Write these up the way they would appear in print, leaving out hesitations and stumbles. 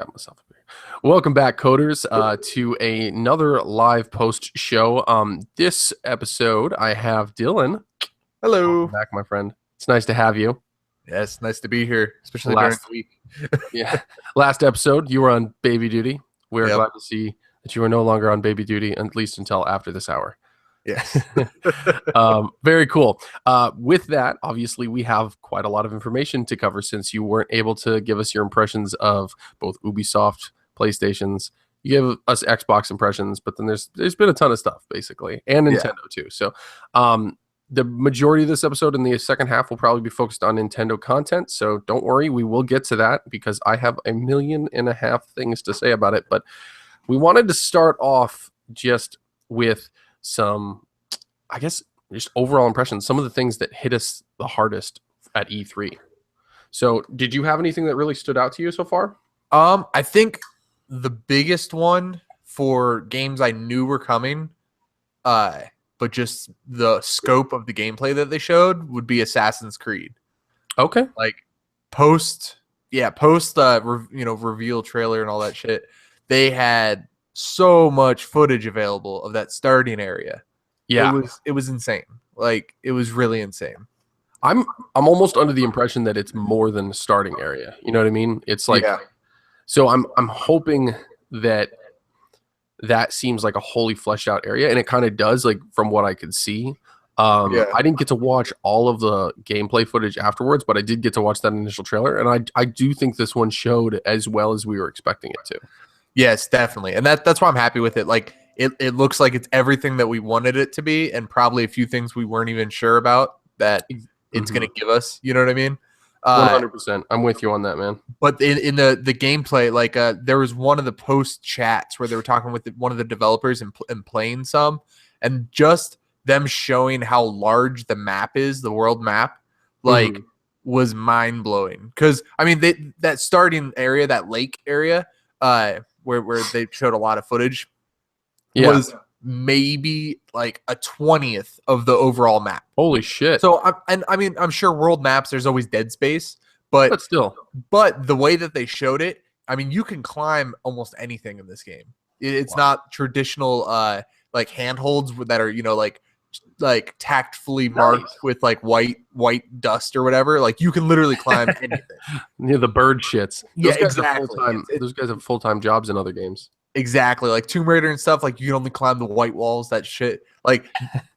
Got myself a beer. Welcome back, coders, to another live post show. This episode, I have Dylan. Hello. Welcome back, my friend. It's nice to have you. Yes, nice to be here, especially during the week. Yeah. Last episode, you were on baby duty. We're Yep. glad to see that you are no longer on baby duty, at least until after this hour. Yes. Very cool. With that, obviously, we have quite a lot of information to cover since you weren't able to give us your impressions of both Ubisoft, PlayStations. You gave us Xbox impressions, but then there's been a ton of stuff, basically, and Nintendo too. So the majority of this episode in the second half will probably be focused on Nintendo content. So don't worry, we will get to that because I have 1.5 million things to say about it. But we wanted to start off just with some, I guess, just overall impressions, some of the things that hit us the hardest at E3. So did you have anything that really stood out to you so far? I think the biggest one for games I knew were coming, but just the scope of the gameplay that they showed would be Assassin's Creed. Okay. Like post reveal trailer and all that shit. They had so much footage available of that starting area. Yeah. It was insane. Like it was really insane. I'm almost under the impression that it's more than the starting area. You know what I mean? It's like, so I'm hoping that seems like a wholly fleshed out area, and it kind of does, like from what I could see. I didn't get to watch all of the gameplay footage afterwards, but I did get to watch that initial trailer, and I do think this one showed as well as we were expecting it to. Yes, definitely. And that's why I'm happy with it. Like it looks like it's everything that we wanted it to be, and probably a few things we weren't even sure about that it's going to give us. You know what I mean? 100%. I'm with you on that, man. But in the gameplay, like there was one of the post chats where they were talking with one of the developers and playing some, and just them showing how large the map is, the world map, like was mind blowing. Because I mean, that starting area, that lake area, where they showed a lot of footage, was maybe like a 20th of the overall map. Holy shit. So I'm sure world maps, there's always dead space, but still, the way that they showed it, I mean, you can climb almost anything in this game. It's not traditional like handholds that are, like tactfully marked with like white dust or whatever. Like you can literally climb anything. Near the bird shits. Yeah, exactly. Those guys have full-time jobs in other games. Exactly, like Tomb Raider and stuff. Like you can only climb the white walls. That shit. Like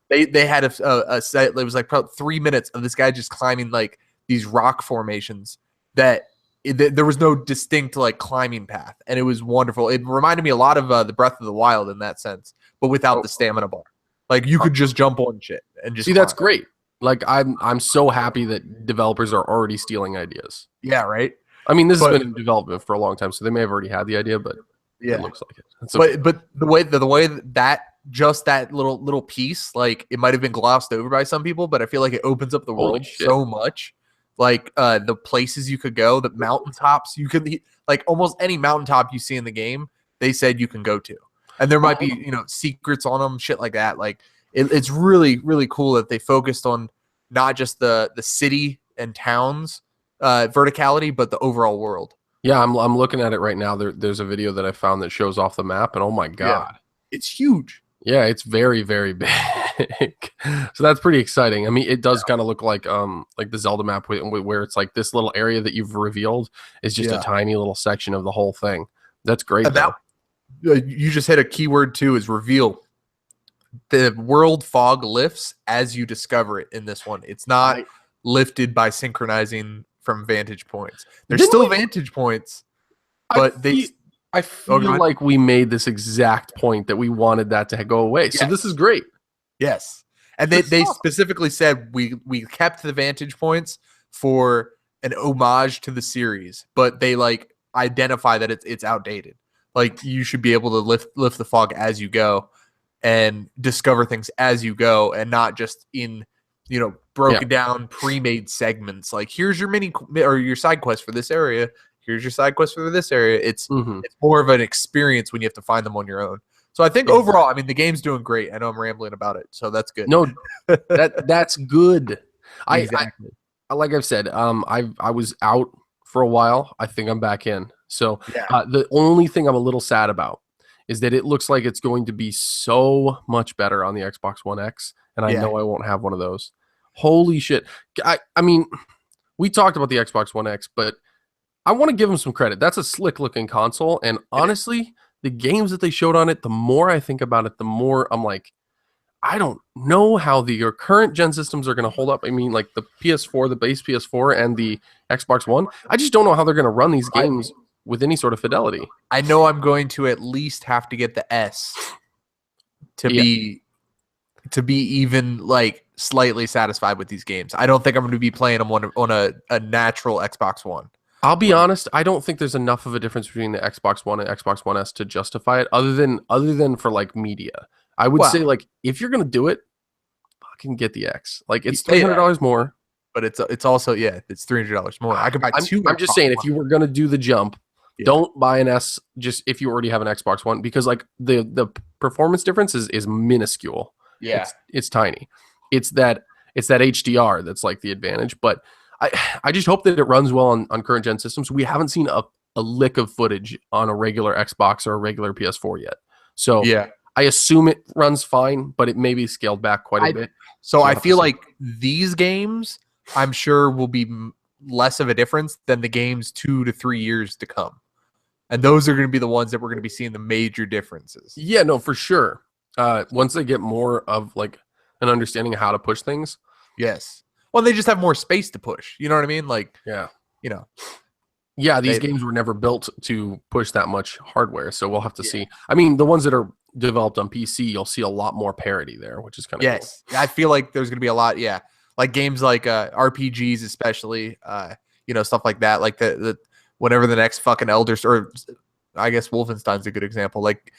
they had a set. It was like probably 3 minutes of this guy just climbing like these rock formations that there was no distinct like climbing path, and it was wonderful. It reminded me a lot of the Breath of the Wild in that sense, but without the stamina bar. Like you could just jump on shit and just see. That's great. Like I'm so happy that developers are already stealing ideas. Yeah, right. I mean, this has been in development for a long time, so they may have already had the idea, but yeah, it looks like it. But the way that just that little piece, like it might have been glossed over by some people, but I feel like it opens up the world so much. Like the places you could go, the mountaintops you could, like almost any mountaintop you see in the game, they said you can go to. And there might be, secrets on them, shit like that. Like it's really, really cool that they focused on not just the city and towns verticality, but the overall world. Yeah, I'm looking at it right now. There's a video that I found that shows off the map, and oh my god, it's huge. Yeah, it's very, very big. So that's pretty exciting. I mean, it does kind of look like the Zelda map where it's like this little area that you've revealed is just a tiny little section of the whole thing. That's great. You just hit a keyword too, is reveal. The world fog lifts as you discover it in this one. It's not lifted by synchronizing from vantage points. There's still vantage points, but I feel like we made this exact point that we wanted that to go away. So this is great. Yes. And they specifically said we kept the vantage points for an homage to the series, but they like identify that it's outdated. Like you should be able to lift the fog as you go and discover things as you go, and not just in broken down pre-made segments. Like here's your mini or your side quest for this area. Here's your side quest for this area. It's more of an experience when you have to find them on your own. So I think overall, I mean, the game's doing great. I know I'm rambling about it, so that's good. No, that's good. Exactly. I like I've said, I was out for a while. I think I'm back in. So Yeah. the only thing I'm a little sad about is that it looks like it's going to be so much better on the Xbox One X, and I Yeah. know I won't have one of those. Holy shit. I mean, we talked about the Xbox One X, but I want to give them some credit. That's a slick looking console. And honestly, the games that they showed on it, the more I think about it, the more I'm like, I don't know how your current gen systems are going to hold up. I mean, like the PS4, the base PS4, and the Xbox One. I just don't know how they're going to run these games with any sort of fidelity. I know I'm going to at least have to get the S to be even like slightly satisfied with these games. I don't think I'm going to be playing them on a natural Xbox One. I'll be honest, I don't think there's enough of a difference between the Xbox One and Xbox One S to justify it, other than for like media. I would say like if you're gonna do it, fucking get the X. Like it's $300 more, but it's also it's $300 more. I could buy two. I'm just saying if you were gonna do the jump, don't buy an S just if you already have an Xbox One, because like the performance difference is minuscule. Yeah, it's tiny. It's that HDR that's like the advantage, but I just hope that it runs well on current gen systems. We haven't seen a lick of footage on a regular Xbox or a regular PS4 yet. So yeah, I assume it runs fine, but it may be scaled back quite a bit. So I feel like these games, I'm sure, will be less of a difference than the games 2 to 3 years to come. And those are going to be the ones that we're going to be seeing the major differences. Yeah, no, for sure. Once they get more of like an understanding of how to push things. Yes. Well, they just have more space to push. You know what I mean? Like, yeah, Yeah, these games were never built to push that much hardware, so we'll have to see. I mean, the ones that are developed on PC, you'll see a lot more parity there, which is kind of cool. I feel like there's going to be a lot, like games like RPGs, especially, stuff like that. Like the whenever the next fucking or I guess Wolfenstein's a good example. Like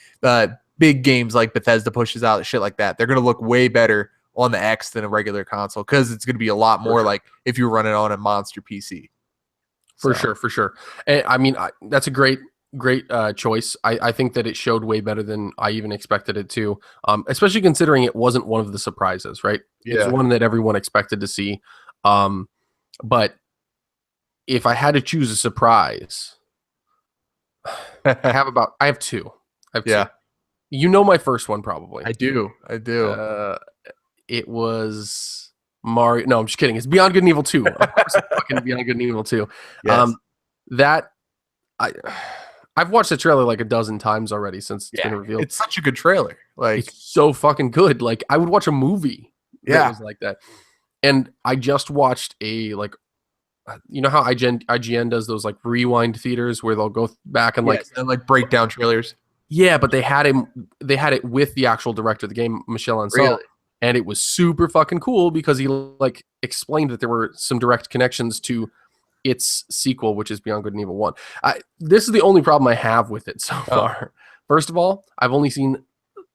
big games like Bethesda pushes out shit like that. They're going to look way better on the X than a regular console because it's going to be a lot more like if you run it on a monster PC. For sure. And I mean, that's a great choice. I think that it showed way better than I even expected it to, especially considering it wasn't one of the surprises, right? Yeah. It's one that everyone expected to see. But if I had to choose a surprise, I have two. Two. You know my first one probably. I do. It was Mario. No, I'm just kidding. It's Beyond Good and Evil 2. Of course, it's fucking Beyond Good and Evil 2. Yes. I've watched the trailer like a dozen times already since it's been revealed. It's such a good trailer. Like it's so fucking good. Like I would watch a movie that was like that. And I just watched a like, you know how IGN does those like rewind theaters where they'll go back and like break down trailers. Yeah, but they had it with the actual director of the game, Michel Ancel. Really? And it was super fucking cool because he like explained that there were some direct connections to its sequel, which is Beyond Good and Evil 1. This is the only problem I have with it so far. First of all, I've only seen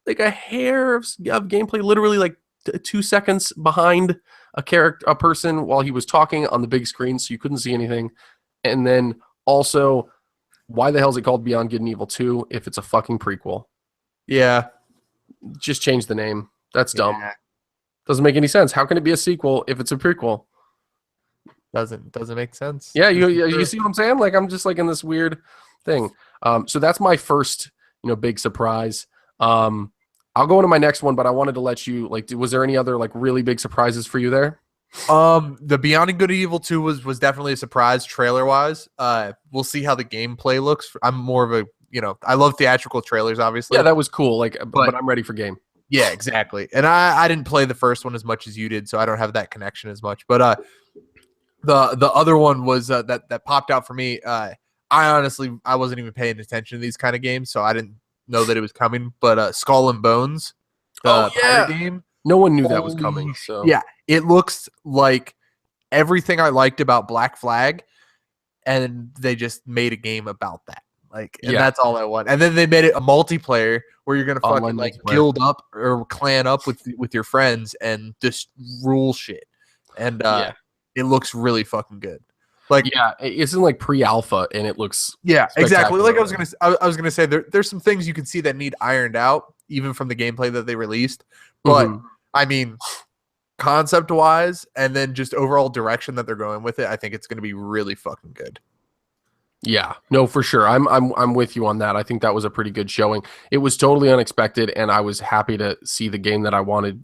like a hair of gameplay, literally like 2 seconds behind a person while he was talking on the big screen, so you couldn't see anything. And then also, why the hell is it called Beyond Good and Evil 2 if it's a fucking prequel? Yeah. Just change the name. That's dumb. Doesn't make any sense. How can it be a sequel if it's a prequel? Doesn't make sense. Yeah, you see what I'm saying? Like I'm just like in this weird thing. So that's my first, big surprise. I'll go into my next one, but I wanted to let you was there any other like really big surprises for you there? The Beyond Good and Evil 2 was definitely a surprise trailer wise. We'll see how the gameplay looks. I'm more of a, I love theatrical trailers, obviously. Yeah, that was cool. Like, but I'm ready for game. Yeah, exactly. And I didn't play the first one as much as you did, so I don't have that connection as much. But the other one was that popped out for me. I wasn't even paying attention to these kind of games, so I didn't know that it was coming. But Skull and Bones, pirate game. No one knew that was coming. So yeah, it looks like everything I liked about Black Flag, and they just made a game about that. That's all I want. And then they made it a multiplayer where you're gonna fucking like guild up or clan up with your friends and just rule shit. And it looks really fucking good. It's in like pre-alpha and it looks exactly. Like I was gonna say there's some things you can see that need ironed out even from the gameplay that they released. But I mean, concept wise and then just overall direction that they're going with it, I think it's gonna be really fucking good. Yeah, no, for sure. I'm with you on that. I think that was a pretty good showing. It was totally unexpected, and I was happy to see the game that I wanted,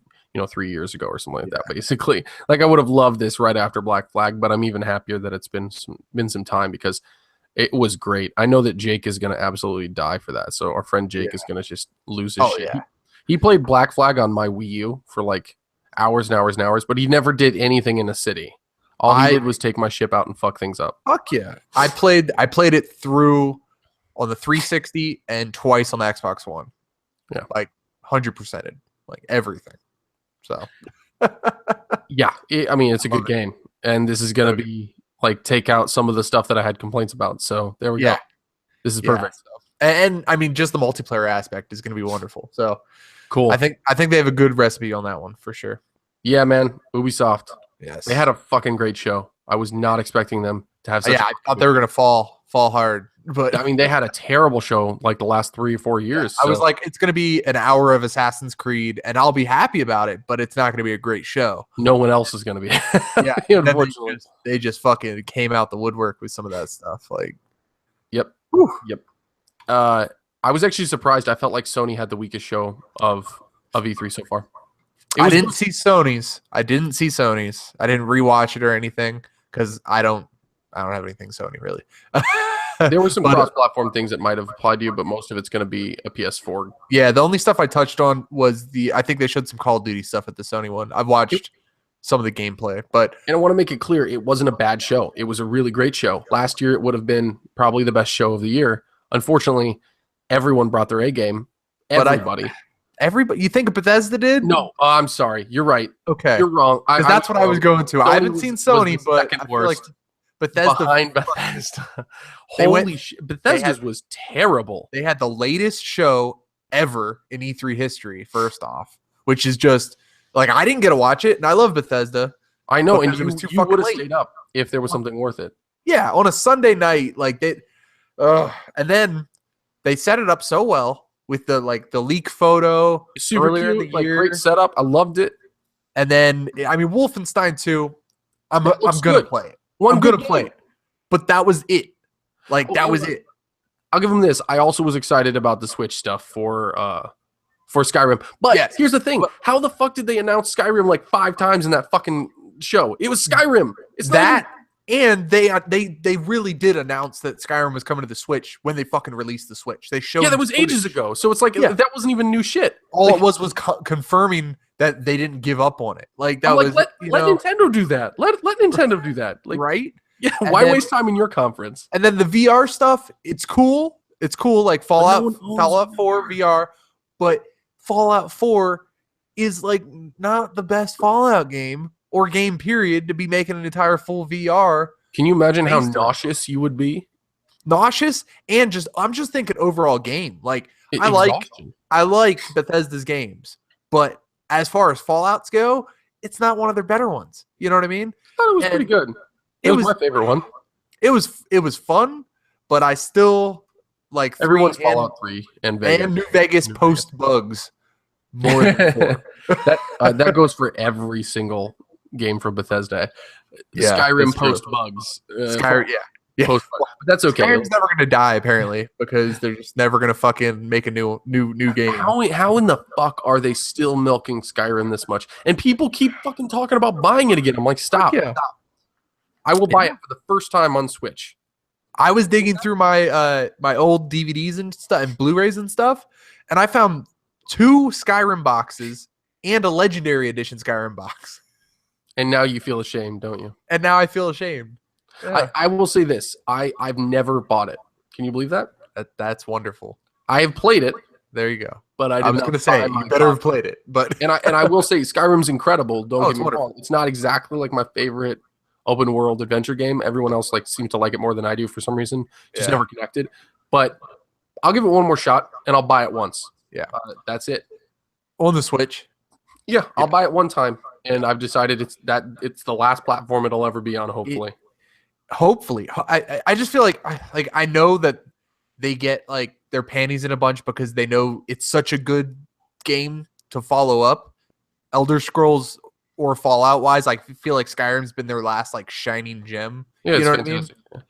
3 years ago or something like that. Basically, like I would have loved this right after Black Flag, but I'm even happier that it's been some time because it was great. I know that Jake is going to absolutely die for that. So our friend Jake is going to just lose his shit. Yeah. He played Black Flag on my Wii U for like hours and hours and hours, but he never did anything in a city. All he did was take my ship out and fuck things up. Fuck yeah. I played it through on the 360 and twice on the Xbox One. Yeah. Like 100%ed. Like everything. So yeah, it's a good game. And this is gonna be like take out some of the stuff that I had complaints about. So there we go. This is perfect. And I mean just the multiplayer aspect is gonna be wonderful. So cool. I think they have a good recipe on that one for sure. Yeah, man. Ubisoft. Yes. They had a fucking great show. I was not expecting them to have such I thought they were gonna fall hard. But I mean, they had a terrible show like the last 3 or 4 years. I was like, it's going to be an hour of Assassin's Creed, and I'll be happy about it, but it's not going to be a great show. No one else is going to be. Yeah, unfortunately, they just fucking came out the woodwork with some of that stuff. Like, yep. I was actually surprised. I felt like Sony had the weakest show of E3 so far. I didn't see Sony's. I didn't rewatch it or anything because I don't have anything Sony really. There were some cross-platform things that might have applied to you, but most of it's going to be a PS4. Yeah, the only stuff I touched on was I think they showed some Call of Duty stuff at the Sony one. I've watched some of the gameplay, but and I want to make it clear, it wasn't a bad show. It was a really great show. Last year, it would have been probably the best show of the year. Unfortunately, everyone brought their A game. Everybody. You think Bethesda did? No, I'm sorry. You're right. Okay, you're wrong. Because that's what I was going to. I haven't seen Sony, but I feel like Bethesda behind Bethesda. Holy shit. Bethesda's was terrible. They had the latest show ever in E3 history, first off, which is just like I didn't get to watch it, and I love Bethesda. I know, and you would have stayed up if there was something worth it. Yeah, on a Sunday night, like and then they set it up so well with the leak photo super earlier cute, in the year. Great setup. I loved it. And then I mean Wolfenstein 2, I'm gonna play it. I'm gonna play it. But that was it. Like that was it. I'll give them this. I also was excited about the Switch stuff for Skyrim. But here's the thing. How the fuck did they announce Skyrim like 5 times in that fucking show? It was Skyrim. It's that. And they really did announce that Skyrim was coming to the Switch when they fucking released the Switch. They showed that was ages ago. So it's like that wasn't even new shit. All it was confirming that they didn't give up on it. Like that was let Nintendo do that. Let Nintendo do that. Like, right? Yeah. Why waste time in your conference? And then the VR stuff, it's cool. It's cool, like Fallout 4 VR, but Fallout 4 is like not the best Fallout game or game period to be making an entire full VR. Can you imagine how nauseous you would be? Nauseous and I'm just thinking overall game. Like I like Bethesda's games, but as far as Fallouts go, it's not one of their better ones. You know what I mean? I thought it was pretty good. It was my favorite one. It was fun, but I still like everyone's Fallout 3 and Vegas. And New Vegas post bugs more than 4. That goes for every single game from Bethesda. Skyrim post bugs. Skyrim, yeah. Post bugs. But that's okay. Skyrim's never going to die apparently because they're just never going to fucking make a new game. How in the fuck are they still milking Skyrim this much? And people keep fucking talking about buying it again. I'm like, stop. I will buy it for the first time on Switch. I was digging through my my old DVDs and stuff and Blu-rays and stuff, and I found 2 Skyrim boxes and a Legendary Edition Skyrim box. And now you feel ashamed, don't you? And now I feel ashamed. Yeah. I will say this. I've never bought it. Can you believe that? That's wonderful. I have played it. There you go. But I was going to say, you better have played it. But and I will say, Skyrim's incredible. Don't get me wrong. It's not exactly like my favorite open world adventure game. Everyone else seems to like it more than I do for some reason. Just never connected. But I'll give it one more shot and I'll buy it once. Yeah. That's it. On the Switch. Yeah, I'll buy it one time. And I've decided it's the last platform it'll ever be on, hopefully. Hopefully. I just feel like I know that they get like their panties in a bunch because they know it's such a good game to follow up. Elder Scrolls or Fallout wise, I feel like Skyrim's been their last like shining gem. Yeah, you know fantastic. what I mean?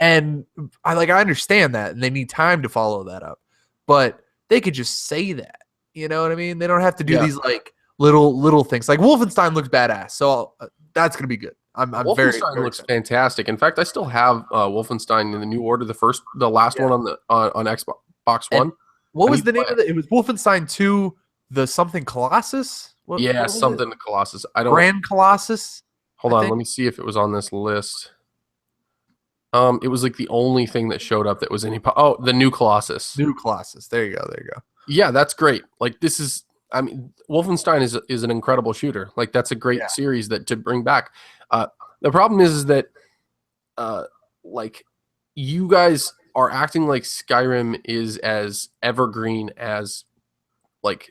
And I understand that, and they need time to follow that up, but they could just say that. You know what I mean? They don't have to do these like little things. Like Wolfenstein looks badass, so that's gonna be good. I'm very looks fantastic. In fact, I still have Wolfenstein in the New Order, the last one on the on Xbox One. What was the name of it? It was Wolfenstein 2, the something Colossus. What something the Colossus. I don't. Grand Colossus. Hold on, let me see if it was on this list. It was like the only thing that showed up that was any. Oh, the New Colossus. New Colossus. There you go. There you go. Yeah, that's great. Like this is. I mean, Wolfenstein is an incredible shooter. Like that's a great series that to bring back. The problem is that, like, you guys are acting like Skyrim is as evergreen as, like,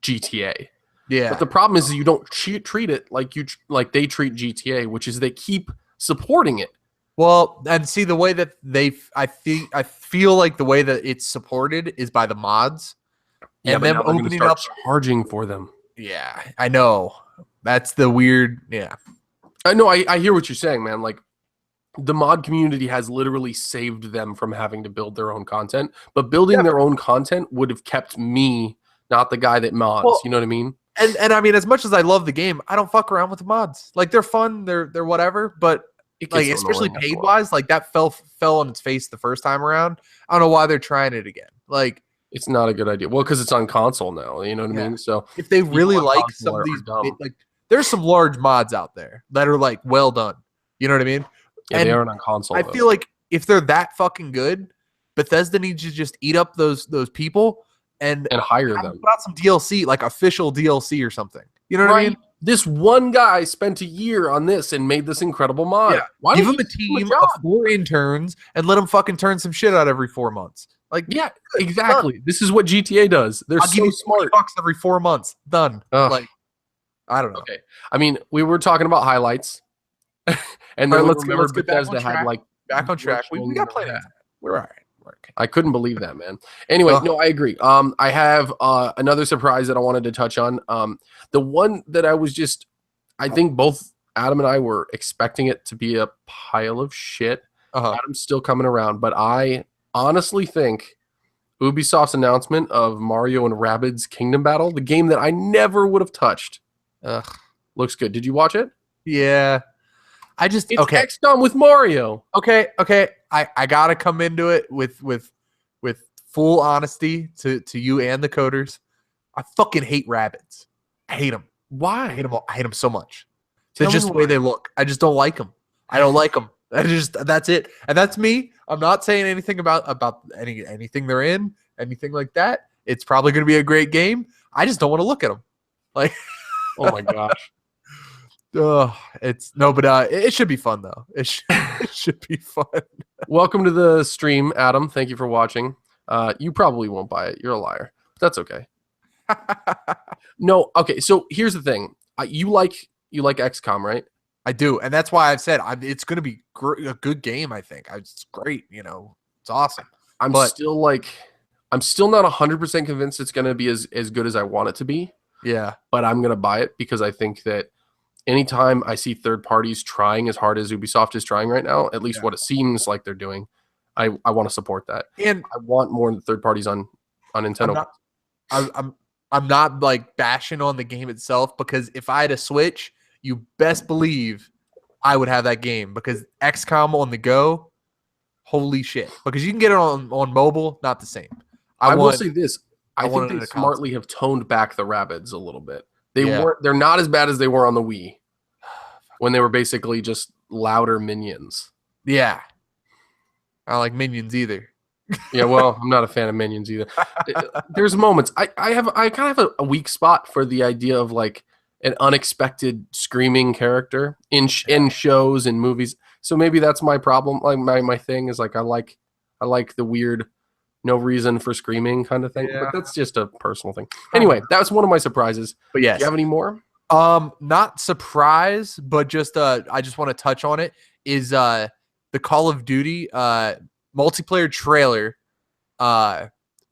GTA. Yeah. But the problem is you don't treat it like they treat GTA, which is they keep supporting it. Well, and see the way that I feel like the way that it's supported is by the mods. Yeah, and them opening up charging for them. Yeah, I know. That's the weird. Yeah, I know. I hear what you're saying, man. Like the mod community has literally saved them from having to build their own content, but building their own content would have kept me, not the guy that mods. Well, you know what I mean? And I mean, as much as I love the game, I don't fuck around with the mods. Like they're fun, they're whatever, but like especially paid wise, like that fell on its face the first time around. I don't know why they're trying it again. Like it's not a good idea. Well, because it's on console now. You know what I mean? So if they really like some of these, like there's some large mods out there that are like well done. You know what I mean? Yeah, and they aren't on console. I feel like if they're that fucking good, Bethesda needs to just eat up those people and hire them. Put out some DLC, like official DLC or something. You know what I mean? This one guy spent a year on this and made this incredible mod. Yeah. Why give him a team of 4 interns and let them fucking turn some shit out every 4 months? Like, yeah, exactly. This is what GTA does. They're I'll give you smart. $20 every 4 months. Done. Like, I don't know. Okay. I mean, we were talking about highlights, and then let's get Bethesda had like back on track. We got plenty. We're all right. I couldn't believe that, man. Anyway, no, I agree. I have another surprise that I wanted to touch on. The one that I think both Adam and I were expecting it to be a pile of shit. Adam's still coming around, but I honestly think Ubisoft's announcement of Mario and Rabbids Kingdom Battle, the game that I never would have touched, looks good. Did you watch it? Yeah. It's XCOM with Mario. Okay. I gotta come into it with full honesty to you and the coders. I fucking hate Rabbids. I hate them. Why? I hate them. I hate them so much. It's just the way they look. I just don't like them. I don't like them. That's it. And that's me. I'm not saying anything about anything they're in, anything like that. It's probably going to be a great game. I just don't want to look at them. Like, oh my gosh. It should be fun though. It should be fun. Welcome to the stream, Adam. Thank you for watching. You probably won't buy it. You're a liar. But that's okay. No, okay. So here's the thing. You like XCOM, right? I do, and that's why I've said it's going to be a good game. I think it's great. You know, it's awesome. I'm still not 100% convinced it's going to be as good as I want it to be. Yeah, but I'm going to buy it because I think that anytime I see third parties trying as hard as Ubisoft is trying right now, at least what it seems like they're doing, I want to support that. And I want more third parties on Nintendo. I'm not like bashing on the game itself, because if I had a Switch, you best believe I would have that game, because XCOM on the go, holy shit. Because you can get it on mobile, not the same. I will say this. I think they smartly have toned back the Rabbids a little bit. They're not as bad as they were on the Wii, when they were basically just louder minions. Yeah. I don't like minions either. Yeah, well, I'm not a fan of minions either. There's moments. I kind of have a weak spot for the idea of like an unexpected screaming character in shows and movies. So maybe that's my problem. Like my thing is like I like the weird, no reason for screaming kind of thing. Yeah. But that's just a personal thing. Anyway, that was one of my surprises. But yes. Do you have any more? Not surprise, but just I just want to touch on it, is the Call of Duty multiplayer trailer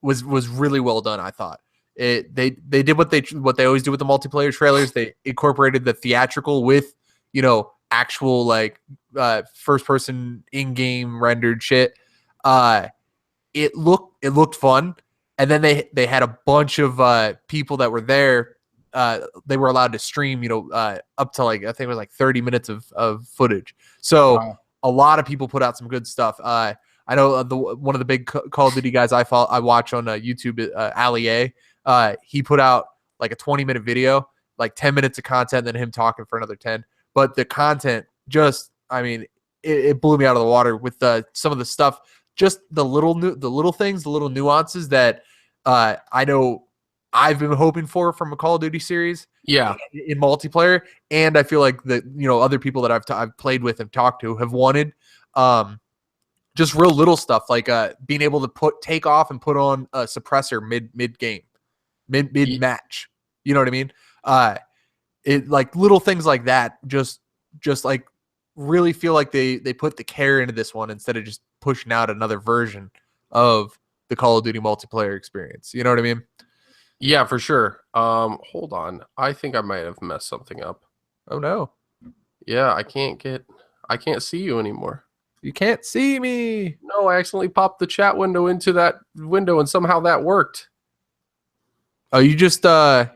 was really well done, I thought. They did what they always do with the multiplayer trailers. They incorporated the theatrical with, actual like first person in game rendered shit. It looked fun, and then they had a bunch of people that were there. They were allowed to stream, up to like I think it was like 30 minutes of footage. So Wow. a lot of people put out some good stuff. I know one of the big Call of Duty guys I watch on YouTube, Ali A. He put out like a 20-minute video, like 10 minutes of content, then him talking for another 10. But the content just, I mean, it blew me out of the water with some of the stuff, just the little things, the little nuances that I know I've been hoping for from a Call of Duty series. Yeah. In multiplayer, and I feel like the other people that I've played with and talked to have wanted just real little stuff like being able to take off and put on a suppressor mid game, mid match. You know what I mean? It like little things like that. Just like really feel like they put the care into this one instead of just pushing out another version of the Call of Duty multiplayer experience. You know what I mean? Yeah, for sure. Hold on. I think I might have messed something up. Oh no. Yeah, I can't see you anymore. You can't see me. No, I accidentally popped the chat window into that window and somehow that worked. Oh, you just am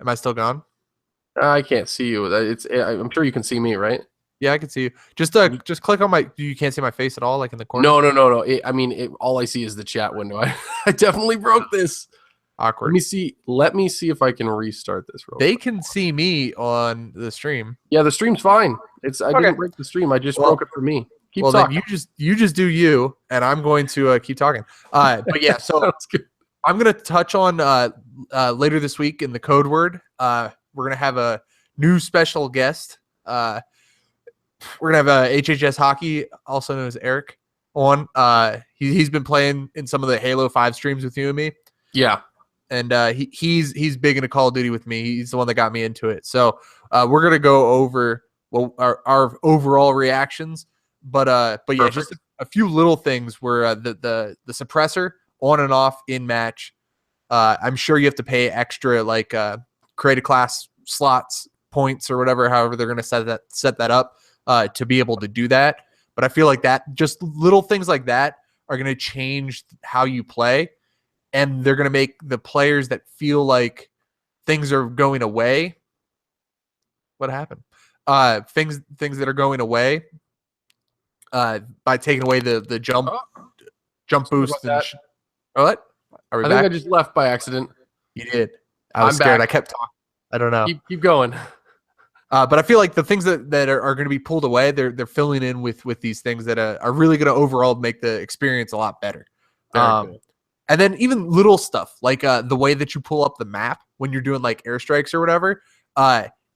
I still gone? I can't see you. I'm sure you can see me, right? Yeah, I can see you. Just click on my. You can't see my face at all, like in the corner. No. All I see is the chat window. I definitely broke this. Awkward. Let me see if I can restart this. They can see me on the stream. Yeah, the stream's fine. I didn't break the stream. I just broke it for me. Keep talking. Then you just do you, and I'm going to keep talking. But yeah, so I'm gonna touch on later this week in the code word. We're gonna have a new special guest. We're gonna have HHS Hockey, also known as Eric, on. He's been playing in some of the Halo 5 streams with you and me. Yeah. And he's big into Call of Duty with me. He's the one that got me into it. So we're gonna go over our overall reactions, but yeah, Perfect. just a few little things where the suppressor on and off in match. I'm sure you have to pay extra, like create a class slots points or whatever, however they're gonna set that up to be able to do that. But I feel like that just little things like that are gonna change how you play. And they're going to make the players that feel like things are going away. What happened? Things that are going away by taking away the jump boost. What? Are we I back? think I just left by accident. You did. I was scared. Back. I kept talking. I don't know. Keep going. But I feel like the things that are going to be pulled away, they're filling in with these things that are really going to overall make the experience a lot better. Very cool. And then even little stuff like the way that you pull up the map when you're doing like airstrikes or whatever,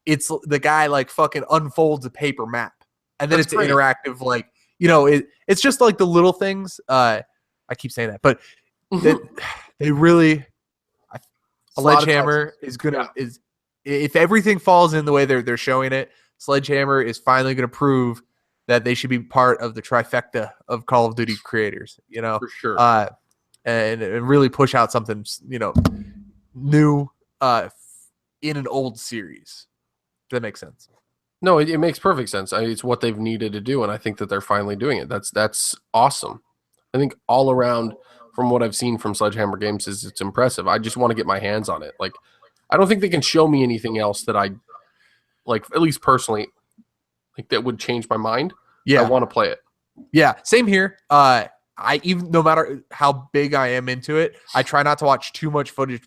it's the guy like fucking unfolds a paper map, and then That's it's great. interactive. Like it's just like the little things. I keep saying that, but they really. Sledgehammer is gonna is if everything falls in the way they're showing it, Sledgehammer is finally gonna prove that they should be part of the trifecta of Call of Duty creators. For sure. And really push out something, new in an old series. Does that make sense? No, it makes perfect sense. It's what they've needed to do, and I think that they're finally doing it. That's awesome. I think all around, from what I've seen from Sledgehammer Games, it's impressive. I just want to get my hands on it. Like, I don't think they can show me anything else that I like, at least personally, like that would change my mind. Yeah, I want to play it. Yeah, same here. I even no matter how big I am into it, I try not to watch too much footage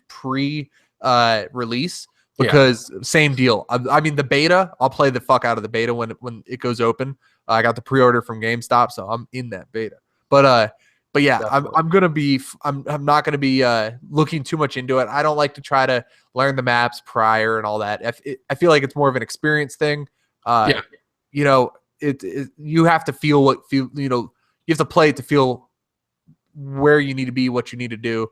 release because same deal. I mean, the beta, I'll play the fuck out of the beta when it goes open. I got the pre-order from GameStop, so I'm in that beta. But yeah, Definitely. I'm not gonna be looking too much into it. I don't like to try to learn the maps prior and all that. I feel like it's more of an experience thing. You have to feel you have to play it to feel where you need to be, what you need to do.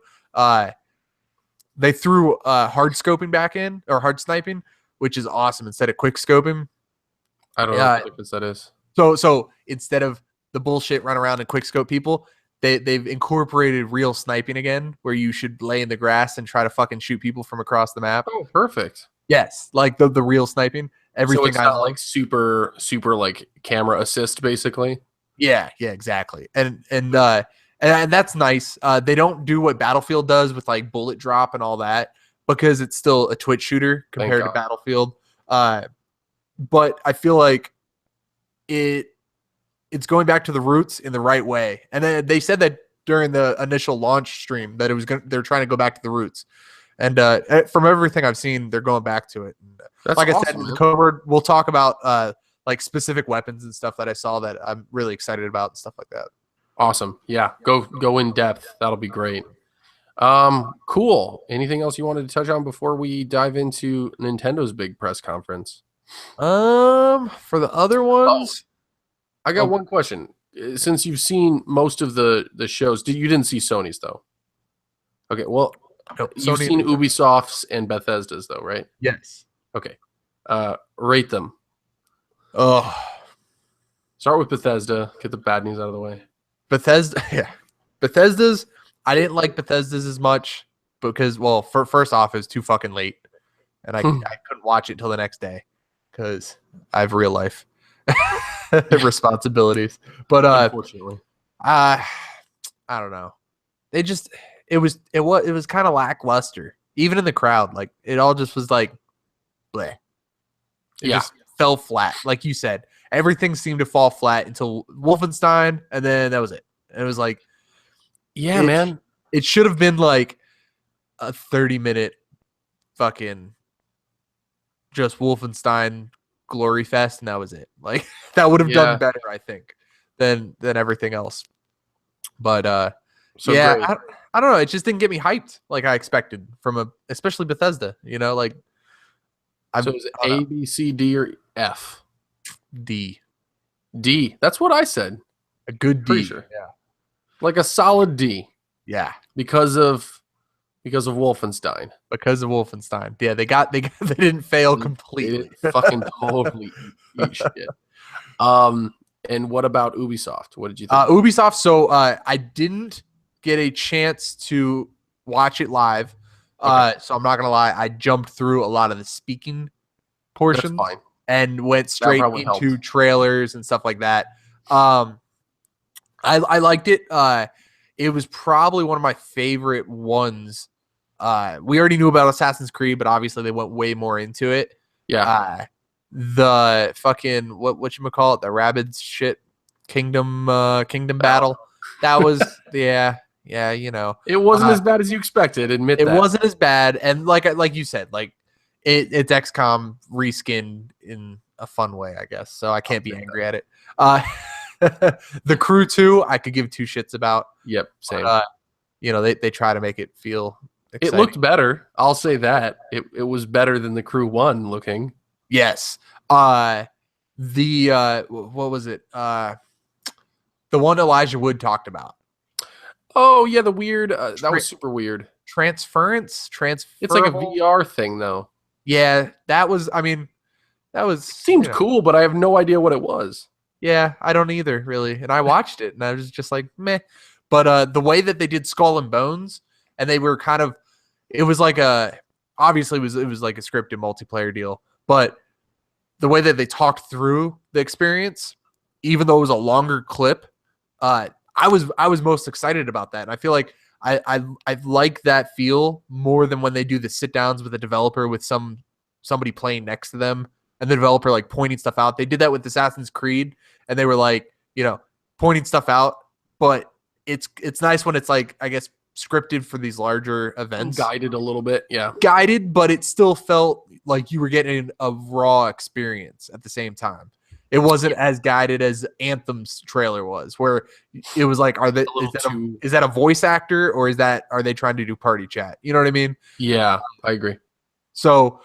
They threw hard scoping back in, or hard sniping, which is awesome, instead of quick scoping. I don't know what that is. So instead of the bullshit run around and quick scope people, they've incorporated real sniping again, where you should lay in the grass and try to fucking shoot people from across the map. Oh, perfect. Yes, like the real sniping. everything it's I not love. like super like camera assist, basically. Yeah, exactly. And that's nice. They don't do what Battlefield does with like bullet drop and all that because it's still a Twitch shooter Thank compared to God. Battlefield. But I feel like it's going back to the roots in the right way. And then they said that during the initial launch stream that they're trying to go back to the roots. And from everything I've seen, they're going back to it. And, That's like I awesome, said, in the man. code word, we'll talk about like specific weapons and stuff that I saw that I'm really excited about and stuff like that. Awesome. Yeah, go in depth. That'll be great. Cool. Anything else you wanted to touch on before we dive into Nintendo's big press conference? For the other ones, I got Oh. one question. Since you've seen most of the shows, you didn't see Sony's though. Okay, well, nope, you've Sony- seen Ubisoft's and Bethesda's though, right? yes. Okay. Rate them. Oh, Start with Bethesda. Get the bad news out of the way. Bethesda. Yeah, Bethesda's. I didn't like Bethesda's as much because, well, first off, it was too fucking late, and I couldn't watch it till the next day because I have real life responsibilities. But Unfortunately, I don't know. It was kind of lackluster, even in the crowd. Like it all just was like, bleh. It just fell flat, like you said. Everything seemed to fall flat until Wolfenstein, and then that was it. And it was like, yeah, man. It should have been like a 30-minute fucking just Wolfenstein glory fest, and that was it. Like that would have done better, I think, than everything else. But So yeah, great. I don't know. It just didn't get me hyped like I expected from especially Bethesda. You know, like So is it A, B, C, D, or F? D. D. That's what I said. A good Pretty D. sure. Yeah. Like a solid D Yeah. because of Wolfenstein. Because of Wolfenstein. Yeah, they didn't fail completely. They didn't fucking totally eat shit. And what about Ubisoft? What did you think? Ubisoft. So I didn't get a chance to watch it live. Okay. So I'm not gonna lie. I jumped through a lot of the speaking portions That's fine. and went straight probably into helped. trailers and stuff like that. I liked it. It was probably one of my favorite ones. We already knew about Assassin's Creed, but obviously they went way more into it. Yeah. The fucking whatchamacallit, the Rabbids shit kingdom battle. That was yeah, you know. It wasn't as bad as you expected. Admit It that. wasn't as bad, and like you said, like it's XCOM reskinned in a fun way, I guess. So I can't be angry at it. The Crew 2, I could give two shits about. Yep. Same. But, you know, they try to make it feel exciting. It looked better. I'll say that. It was better than the Crew 1 looking. Yes. What was it? The one Elijah Wood talked about. Oh yeah, the weird. That was super weird. Transference. It's like a VR thing though. Yeah, that was. I mean, that was Seemed cool, but I have no idea what it was. Yeah, I don't either, really. And I watched it, and I was just like, meh. But the way that they did Skull and Bones, and they were kind of, it was like obviously it was like a scripted multiplayer deal, but the way that they talked through the experience, even though it was a longer clip, I was most excited about that. And I feel like I like that feel more than when they do the sit downs with a developer with somebody playing next to them and the developer like pointing stuff out. They did that with Assassin's Creed, and they were like, you know, pointing stuff out. But it's nice when it's like, I guess, scripted for these larger events, Guided a little bit. Yeah. guided, but it still felt like you were getting a raw experience at the same time. It wasn't as guided as Anthem's trailer was, where it was like, is that a voice actor, or are they trying to do party chat? You know what I mean? Yeah, I agree. So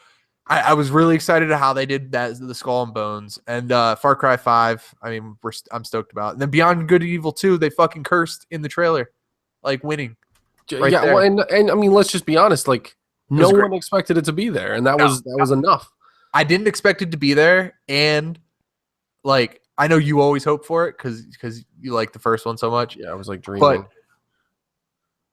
I was really excited at how they did that, the Skull and Bones, and Far Cry 5. I mean, I'm stoked about. And then Beyond Good and Evil 2, they fucking cursed in the trailer, like winning. Right yeah, there. well, and I mean, let's just be honest. Like, no one expected it to be there, and that was enough. I didn't expect it to be there, and like I know you always hope for it because you like the first one so much. Yeah, I was like dreaming. But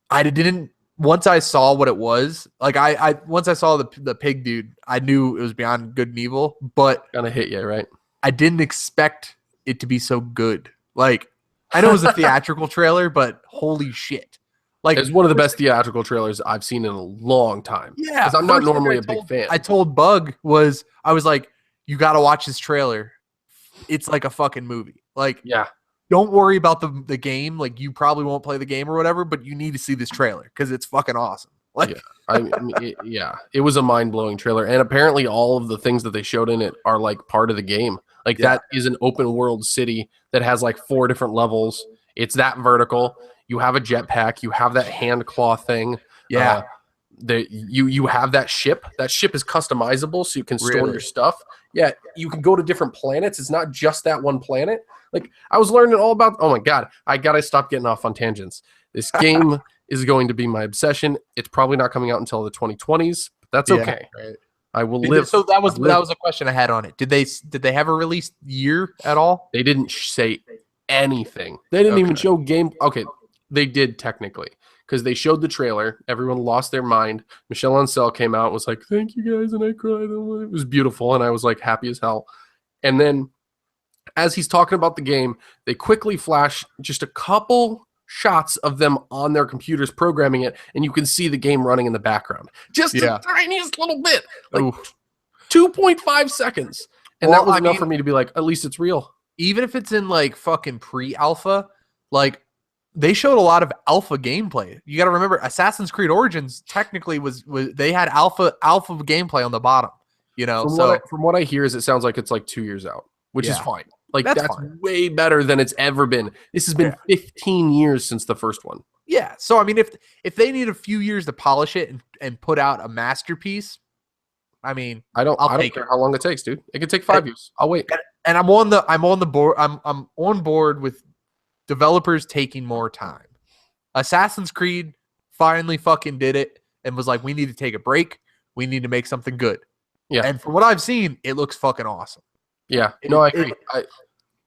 I didn't once I saw what it was, like I once I saw the pig dude, I knew it was Beyond Good and Evil, but Kind of hit you, right? I didn't expect it to be so good. Like, I know it was a theatrical trailer, but holy shit. Like, It's one of the best theatrical trailers I've seen in a long time. yeah. Because I'm not first thing normally I a big told- fan. I told Bug I was like, you got to watch this trailer. It's like a fucking movie. Like, Yeah. don't worry about the game. Like, you probably won't play the game or whatever, but you need to see this trailer because it's fucking awesome. Like, Yeah. I mean, it was a mind-blowing trailer. And apparently all of the things that they showed in it are like part of the game. Like Yeah. that is an open world city that has like 4 different levels. It's that vertical. You have a jetpack. You have that hand claw thing. yeah. You have that ship. That ship is customizable, so you can store Really? your stuff. Yeah, you can go to different planets. It's not just that one planet. Like I was learning all about. Oh my god, I gotta stop getting off on tangents. This game is going to be my obsession. It's probably not coming out until the 2020s. But that's Yeah, okay. right. I will live. So that was live. a question I had on it. Did they have a release year at all? They didn't say anything. They didn't even Okay. show game. Okay, they did technically because they showed the trailer. Everyone lost their mind. Michelle Ancel came out and was like, "Thank you guys," and I cried. It was beautiful, and I was like happy as hell. And then, as he's talking about the game, they quickly flash just a couple shots of them on their computers programming it, and you can see the game running in the background. Just Yeah. the tiniest little bit, like Oof. 2.5 seconds, and Well, that was I enough mean- for me to be like, at least it's real. Even if it's in like fucking pre-alpha, like they showed a lot of alpha gameplay. You got to remember, Assassin's Creed Origins technically was they had alpha gameplay on the bottom. You know, From what I hear, is it sounds like it's like 2 years out, which is Yeah. fine. Like That's that's fine. way better than it's ever been. This has been 15 years since the first one. yeah. So I mean, if they need a few years to polish it and put out a masterpiece, I mean, I don't take care it. how long it takes, dude. It could take 5 years. I'll wait. and I'm on the board. I'm on board with developers taking more time. Assassin's Creed finally fucking did it and was like, we need to take a break. We need to make something good. Yeah. And from what I've seen, it looks fucking awesome. Yeah. It- No, I it- agree.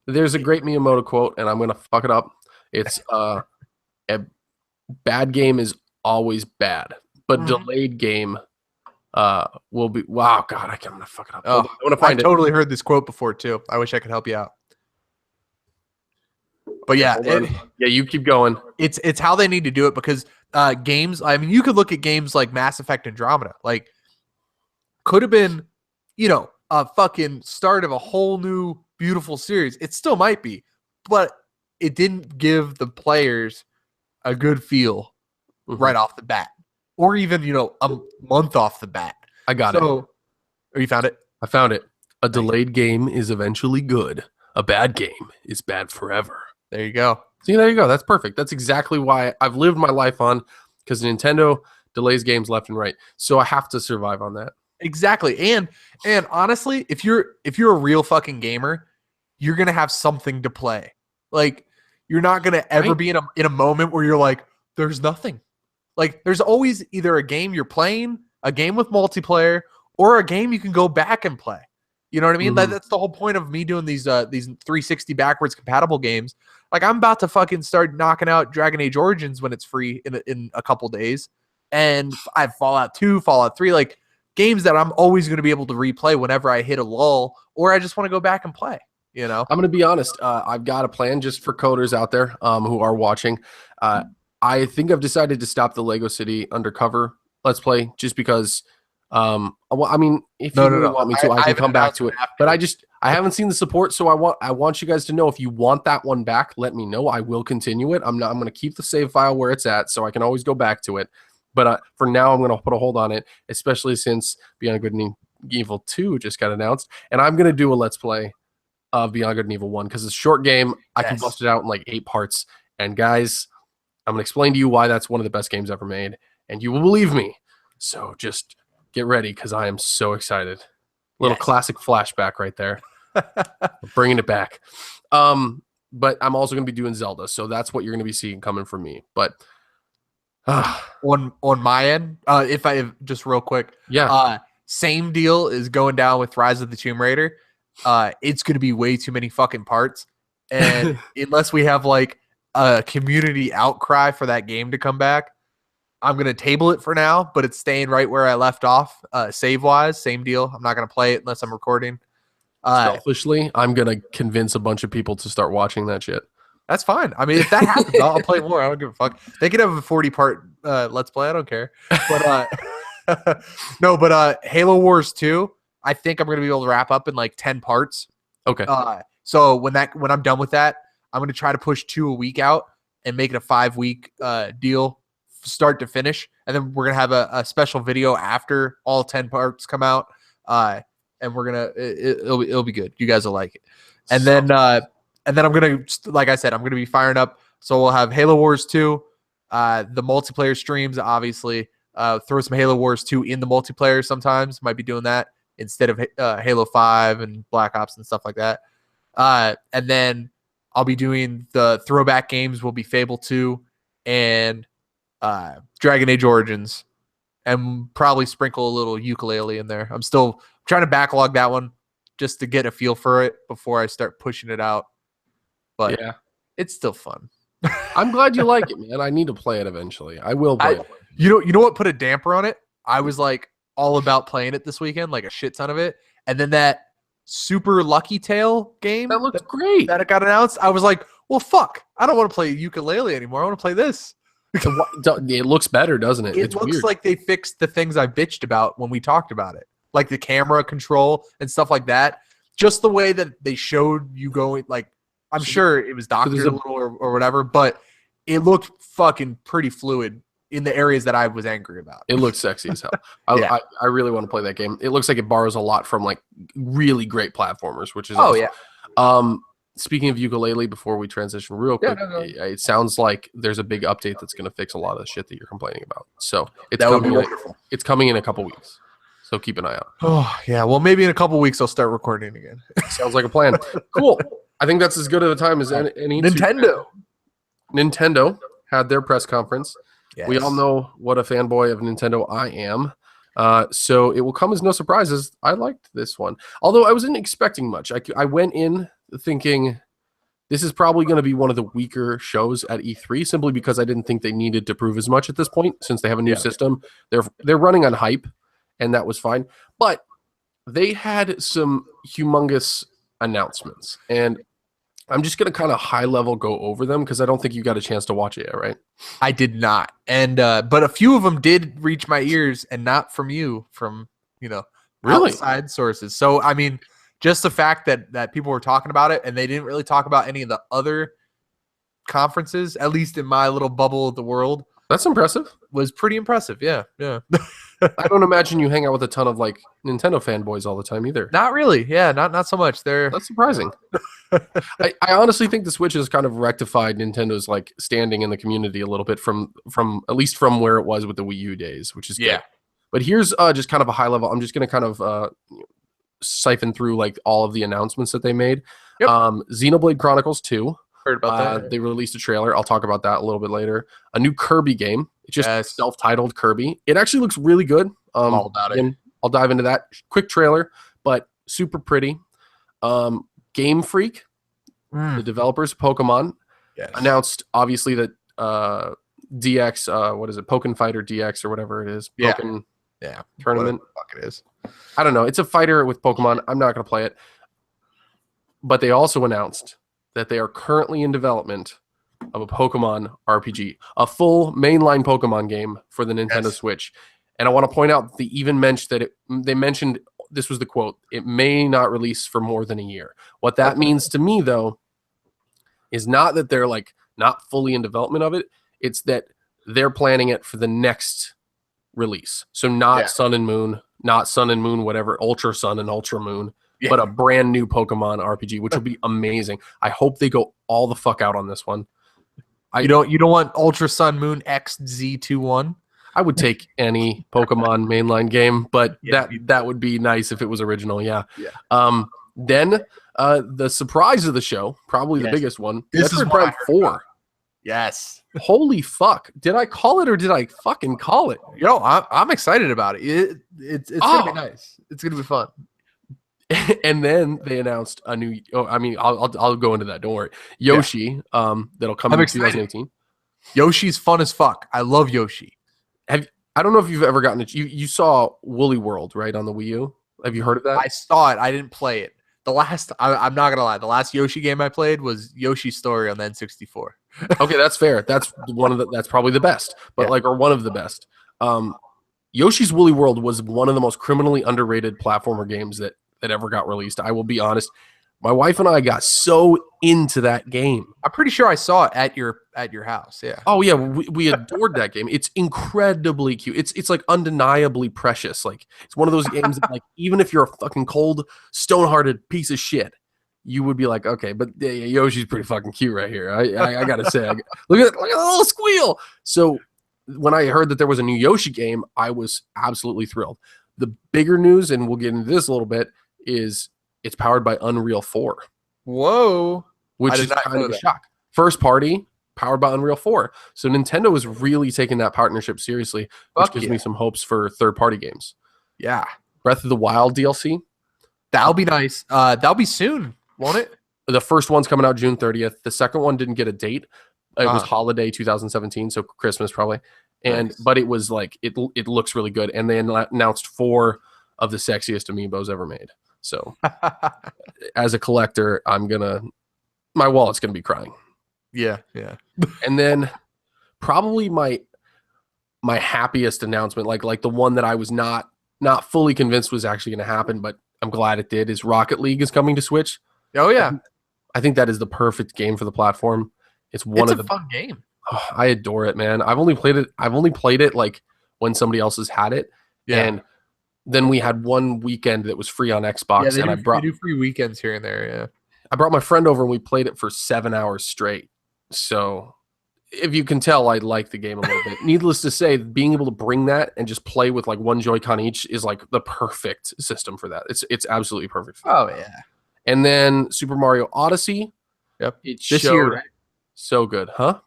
There's a great Miyamoto quote, and I'm gonna fuck it up. It's a bad game is always bad, but Mhm. delayed game will be. Wow, God, I'm gonna fuck it up. Oh, Hold on, I want to I find it. totally heard this quote before too. I wish I could help you out. But yeah, Hold on. Yeah, you keep going. it's how they need to do it because games. I mean, you could look at games like Mass Effect Andromeda. Like, could have been, a fucking start of a whole new beautiful series. It still might be, but it didn't give the players a good feel Mhm. right off the bat, or even a month off the bat. I got it. Oh, you found it? I found it. A delayed game is eventually good. A bad game is bad forever. There you go. See, there you go. That's perfect. That's exactly why I've lived my life on, because Nintendo delays games left and right. So I have to survive on that. Exactly. And honestly, if you're a real fucking gamer, you're gonna have something to play. Like, you're not gonna ever Right. be in a moment where you're like, there's nothing. Like, there's always either a game you're playing, a game with multiplayer, or a game you can go back and play. You know what I mean? Mhm. That's the whole point of me doing these 360 backwards compatible games. Like, I'm about to fucking start knocking out Dragon Age Origins when it's free in a couple days, and I have Fallout 2, Fallout 3, like games that I'm always going to be able to replay whenever I hit a lull or I just want to go back and play. I'm going to be honest. I've got a plan just for coders out there who are watching. I think I've decided to stop the Lego City Undercover Let's Play just because. Well, I mean, if you really want me to, I can come back to it. But I haven't seen the support, so I want you guys to know if you want that one back, let me know. I will continue it. I'm going to keep the save file where it's at, so I can always go back to it. But for now, I'm going to put a hold on it, especially since Beyond Good and Evil 2 just got announced, and I'm going to do a Let's Play of Beyond Good and Evil 1 because it's a short game. I can bust it out in like 8 parts. And guys, I'm going to explain to you why that's one of the best games ever made, and you will believe me. So just get ready because I am so excited. Little classic flashback right there. Bringing it back. But I'm also going to be doing Zelda, so that's what you're going to be seeing coming from me. But on my end, if I just real quick, same deal is going down with Rise of the Tomb Raider. It's going to be way too many fucking parts, and unless we have like a community outcry for that game to come back, I'm going to table it for now, but it's staying right where I left off. Save wise, same deal. I'm not going to play it unless I'm recording. Selfishly, I'm going to convince a bunch of people to start watching that shit. That's fine. I mean, if that happens, I'll play more. I don't give a fuck. They could have a 40-part Let's Play. I don't care. But no, but Halo Wars 2, I think I'm going to be able to wrap up in like 10 parts. Okay. So when I'm done with that, I'm going to try to push 2 a week out and make it a 5-week deal, start to finish. And then we're going to have a special video after all 10 parts come out. And we're going to, it'll be good. You guys will like it. And then I'm going to, like I said, I'm going to be firing up. So we'll have Halo Wars 2, the multiplayer streams, obviously. Throw some Halo Wars 2 in the multiplayer sometimes. Might be doing that instead of Halo 5 and Black Ops and stuff like that. And then I'll be doing the throwback games will be Fable 2 and Dragon Age Origins, and probably sprinkle a little ukulele in there. I'm still trying to backlog that one just to get a feel for it before I start pushing it out. But yeah, it's still fun. I'm glad you like it, man. I need to play it eventually. I will play it. You know what put a damper on it? I was like all about playing it this weekend, like a shit ton of it. And then that Super Lucky Tail game That looks great. that it got announced, I was like, well, fuck. I don't want to play ukulele anymore. I want to play this. It looks better, doesn't it? It looks like they fixed the things I bitched about when we talked about it, like the camera control and stuff like that. Just the way that they showed you going, like, I'm sure it was doctored a little or whatever, but it looked fucking pretty fluid in the areas that I was angry about. It looks sexy as hell. I really want to play that game. It looks like it borrows a lot from like really great platformers, which is awesome. Yeah. Speaking of ukulele, before we transition real quick, it sounds like there's a big update that's going to fix a lot of the shit that you're complaining about. So it's coming. It's coming in a couple weeks. So keep an eye out. Oh yeah. Well, maybe in a couple weeks I'll start recording again. Sounds like a plan. Cool. I think that's as good of a time as any. Nintendo had their press conference. Yes. We all know what a fanboy of Nintendo I am. So it will come as no surprises. I liked this one. Although I wasn't expecting much. I went in thinking this is probably going to be one of the weaker shows at E3 simply because I didn't think they needed to prove as much at this point since they have a new system. They're running on hype, and that was fine. But they had some humongous announcements, and I'm just going to kind of high level go over them because I don't think you got a chance to watch it yet, right? I did not. And but a few of them did reach my ears, and not from you, from, really outside sources. So, I mean, just the fact that people were talking about it and they didn't really talk about any of the other conferences, at least in my little bubble of the world. That's impressive. Was pretty impressive. Yeah. I don't imagine you hang out with a ton of like Nintendo fanboys all the time either. Not really. Yeah, not so much. That's surprising. I honestly think the Switch has kind of rectified Nintendo's like standing in the community a little bit from at least from where it was with the Wii U days, which is good. But here's just kind of a high level. I'm just going to kind of siphon through like all of the announcements that they made. Yep. Xenoblade Chronicles 2. Heard about that. They released a trailer. I'll talk about that a little bit later. A new Kirby game. It's just self-titled Kirby. It actually looks really good. All about it. I'll dive into that. Quick trailer, but super pretty. Game Freak, the developers of Pokemon, announced obviously that DX, what is it, Pokken Fighter DX or whatever it is. Pokken tournament. What the fuck it is. I don't know. It's a fighter with Pokemon. I'm not going to play it. But they also announced that they are currently in development of a Pokemon RPG, a full mainline Pokemon game for the Nintendo Switch. And I want to point out they even mentioned that they mentioned, this was the quote, it may not release for more than a year. What that means to me, though, is not that they're like not fully in development of it. It's that they're planning it for the next release. So not Sun and Moon, whatever, Ultra Sun and Ultra Moon, but a brand new Pokemon RPG, which will be amazing. I hope they go all the fuck out on this one. You don't want Ultra Sun Moon XZ21? I would take any Pokemon mainline game, but that would be nice if it was original. Yeah. Then the surprise of the show, probably the biggest one, Metroid Prime 4. Yes. Holy fuck! Did I call it or did I fucking call it? Yo, I'm excited about it. It's gonna be nice. It's gonna be fun. And then they announced a new. I'll go into that. Don't worry. Yoshi. That'll come in 2018. Yoshi's fun as fuck. I love Yoshi. I don't know if you've ever gotten it. You saw Woolly World, right, on the Wii U? Have you heard of that? I saw it. I didn't play it. I'm not gonna lie. The last Yoshi game I played was Yoshi's Story on the N64. Okay, that's fair. That's probably the best, but Yeah. or one of the best. Yoshi's Woolly World was one of the most criminally underrated platformer games that ever got released. I will be honest. My wife and I got so into that game. I'm pretty sure I saw it at your house. Yeah. Oh yeah, we adored that game. It's incredibly cute. It's like undeniably precious. Like it's one of those games that like even if you're a fucking cold, stone-hearted piece of shit, you would be like, okay, but yeah, Yoshi's pretty fucking cute right here. I gotta say, look at the little squeal. So when I heard that there was a new Yoshi game, I was absolutely thrilled. The bigger news, and we'll get into this a little bit, is it's powered by Unreal 4, Whoa. which I did is not kind know of a that. shock. First party powered by Unreal 4. So Nintendo is really taking that partnership seriously, which Fuck gives yeah. me some hopes for third-party games. Yeah. Breath of the Wild DLC, That'll be nice. That'll be soon, won't it? the first one's coming out June 30th. The second one didn't get a date. It was Uh-huh. holiday 2017, so Christmas probably. And Nice. but it was like it looks really good, and they announced 4 of the sexiest amiibos ever made. So as a collector, my wallet's gonna be crying. Yeah. Yeah. And then probably my happiest announcement, like the one that I was not fully convinced was actually going to happen, but I'm glad it did, is Rocket League is coming to Switch. Oh yeah. I think that is the perfect game for the platform. It's one It's of a the fun game. I adore it, man. I've only played it like when somebody else has had it, Yeah. and then we had one weekend that was free on Xbox, Yeah, and they do free weekends here and there. Yeah. I brought my friend over and we played it for 7 hours straight. So if you can tell, I like the game a little bit. Needless to say, being able to bring that and just play with like one Joy-Con each is like the perfect system for that. It's absolutely perfect. For that. Oh yeah. And then Super Mario Odyssey. Yep. It This showed year, right? so good, huh?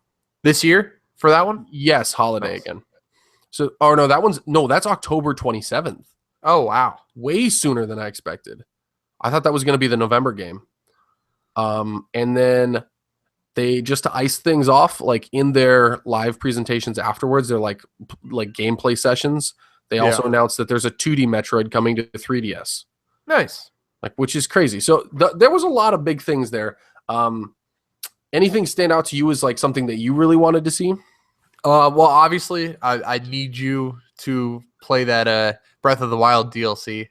This year for that one? Yes, holiday Nice. again. So, that's October 27th. Oh wow. Way sooner than I expected. I thought that was going to be the November game. And then they, just to ice things off, like in their live presentations afterwards, they're like gameplay sessions. They also announced that there's a 2D Metroid coming to 3DS, Nice. like, which is crazy. So there was a lot of big things there. Anything stand out to you as like something that you really wanted to see? Well, obviously, I need you to play that Breath of the Wild DLC.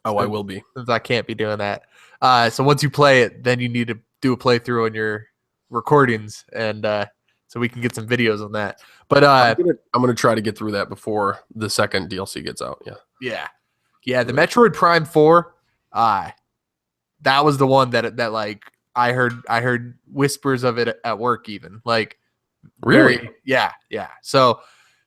Oh, I will be. Since I can't be doing that. So once you play it, then you need to do a playthrough on your recordings, and so we can get some videos on that. But I'm gonna try to get through that before the second DLC gets out. Yeah. yeah, the Metroid Prime 4, that was the one that like I heard whispers of it at work, even like Really? yeah. So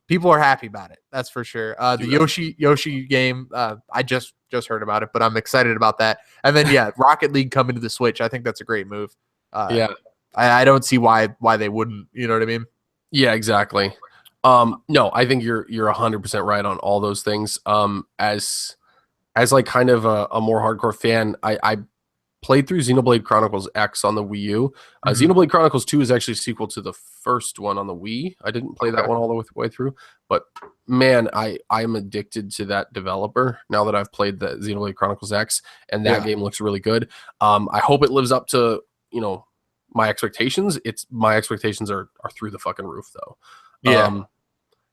people are happy about it. That's for sure. The Dude, Yoshi game, I just heard about it, but I'm excited about that. And then yeah, Rocket League coming to the Switch. I think that's a great move. Yeah. I don't see why they wouldn't. You know what I mean? Yeah, exactly. No, I think you're 100% right on all those things. As like kind of a more hardcore fan, I played through Xenoblade Chronicles X on the Wii U. Xenoblade Chronicles 2 is actually a sequel to the first one on the Wii. I didn't play that one all the way through, but man, I'm addicted to that developer now that I've played the Xenoblade Chronicles X, and that game looks really good. I hope it lives up to, my expectations. My expectations are through the fucking roof though.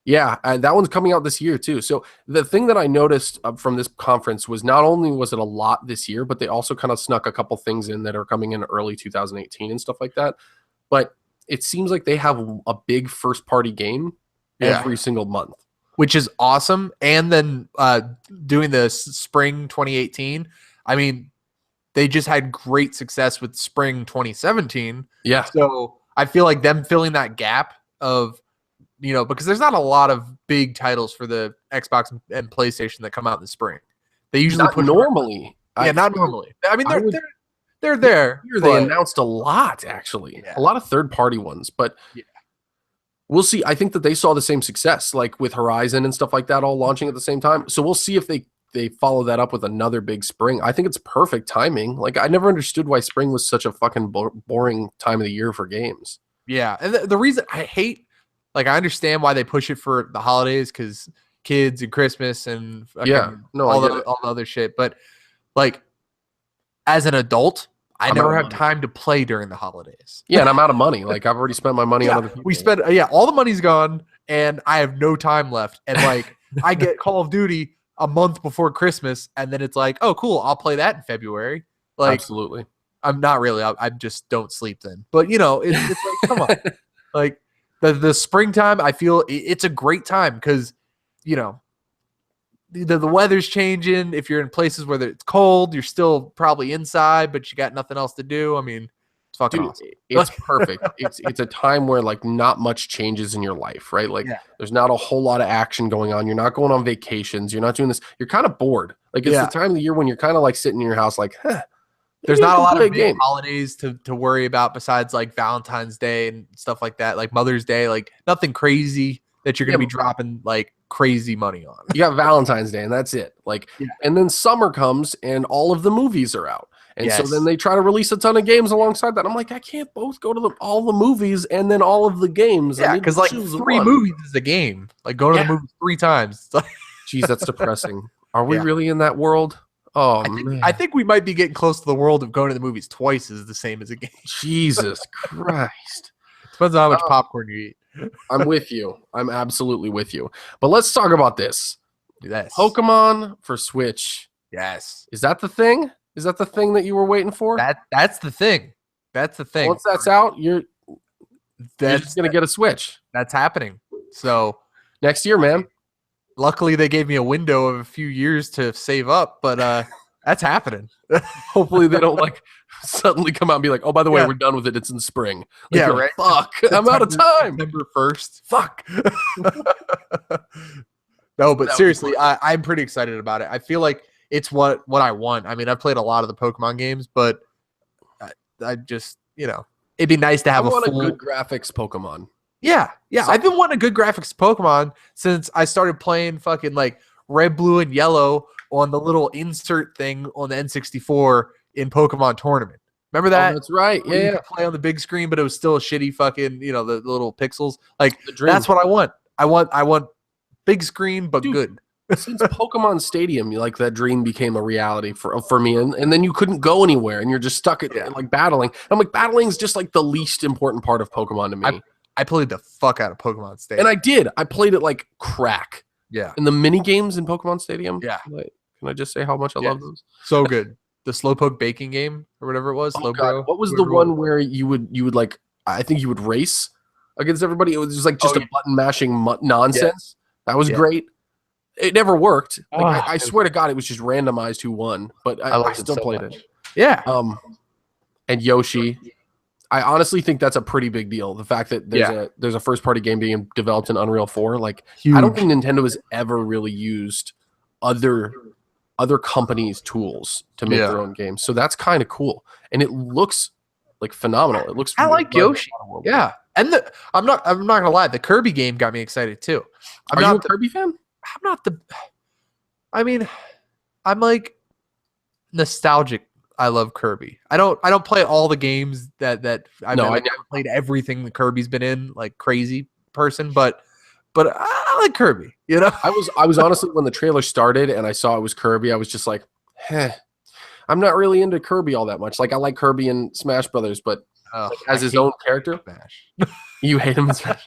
Yeah, and that one's coming out this year too. So the thing that I noticed from this conference was not only was it a lot this year, but they also kind of snuck a couple things in that are coming in early 2018 and stuff like that. But it seems like they have a big first party game every single month, which is awesome. And then doing the spring 2018, I mean, they just had great success with spring 2017. Yeah. So I feel like them filling that gap of, because there's not a lot of big titles for the Xbox and PlayStation that come out in the spring. They usually not normally. not normally. I mean, they're there. They announced a lot, actually. Yeah. A lot of third-party ones, but we'll see. I think that they saw the same success, like with Horizon and stuff like that, all launching at the same time. So we'll see if they follow that up with another big spring. I think it's perfect timing. Like, I never understood why spring was such a fucking boring time of the year for games. Yeah, and the reason I hate, like, I understand why they push it for the holidays, because kids and Christmas and Yeah. No, all I get the it. all the other shit. But like as an adult, I I'm out never of have money. time to play during the holidays. Yeah, and I'm out of money. Like I've already spent my money on Yeah, other people. we spent all the money's gone, and I have no time left. And like I get Call of Duty a month before Christmas, and then it's like, oh, cool, I'll play that in February. Like Absolutely. I'm not really. I just don't sleep then. But it's like, come on, like the springtime. I feel it's a great time because the weather's changing. If you're in places where it's cold, you're still probably inside, but you got nothing else to do. I mean, it's fucking Dude, awesome. it's perfect. It's a time where like not much changes in your life, right? Like Yeah. there's not a whole lot of action going on. You're not going on vacations. You're not doing this. You're kind of bored. Like it's Yeah. the time of the year when you're kind of like sitting in your house, like, huh. There's maybe I not a can lot play of big holidays to worry about besides like Valentine's Day and stuff like that, like Mother's Day, like nothing crazy that you're going to be dropping like crazy money on. You got Valentine's Day and that's it. Like, Yeah. and then summer comes and all of the movies are out. And so Yes. then they try to release a ton of games alongside that. I'm like, I can't both go to all the movies and then all of the games. I Yeah, need to because like choose 3 one. movies is a game. Like go to the movie 3 times. It's like, Jeez, that's depressing. Are we Yeah. really in that world? Oh, man. I think we might be getting close to the world of going to the movies twice is the same as a game. Jesus Christ. Depends on how much popcorn you eat. I'm with you. I'm absolutely with you. But let's talk about this. Yes. Pokemon for Switch. Yes. Is that the thing? Is that the thing that you were waiting for? That's the thing. That's the thing. Once that's out, you're That's just going to get a Switch. that's happening. So Next year, man. luckily they gave me a window of a few years to save up, but that's happening. Hopefully they don't like suddenly come out and be like, oh, by the way, Yeah. we're done with it. It's in spring. Like, Yeah, you're like, right. Fuck, I'm out of time. September 1st. Fuck. No, but That would be seriously, I'm pretty excited about it. I feel like it's what I want. I mean, I've played a lot of the Pokemon games, but I just, it'd be nice to I have want a full. a good graphics Pokemon. Yeah. I've been wanting a good graphics Pokemon since I started playing fucking like red, blue, and yellow on the little insert thing on the N64 in Pokemon Tournament. Remember that? Oh, that's right. Where you Yeah. could play on the big screen, but it was still a shitty fucking, the little pixels. Like The dream. that's what I want. I want big screen, but Dude, good. Since Pokemon Stadium, like that dream became a reality for me, and then you couldn't go anywhere, and you're just stuck at like battling. I'm like, battling is just like the least important part of Pokemon to me. I played the fuck out of Pokemon Stadium. And I did. I played it like crack. Yeah. And the mini games in Pokemon Stadium. Yeah. Can I just say how much I love those? So good. The Slowpoke baking game or whatever it was. Oh, Slowbro. God. What was the one where you would like? I think you would race against everybody. It was just like just a button mashing nonsense. That was great. It never worked. Like, I swear to God, it was just randomized who won. But I still played it. Yeah. And Yoshi. I honestly think that's a pretty big deal. The fact that there's a first party game being developed in Unreal 4. Like Huge. I don't think Nintendo has ever really used other companies' tools to make their own games. So that's kind of cool. And it looks like phenomenal. It looks I like Yoshi. Yeah. And I'm not gonna lie, the Kirby game got me excited too. Are you a Kirby fan? I'm not I'm like nostalgic. I love Kirby. I don't play all the games that I never played everything that Kirby's been in, like crazy person, but I like Kirby, I was honestly, when the trailer started and I saw it was Kirby, I was just like, I'm not really into Kirby all that much. Like I like Kirby in Smash Brothers, but as his own character, Smash. You hate him in Smash.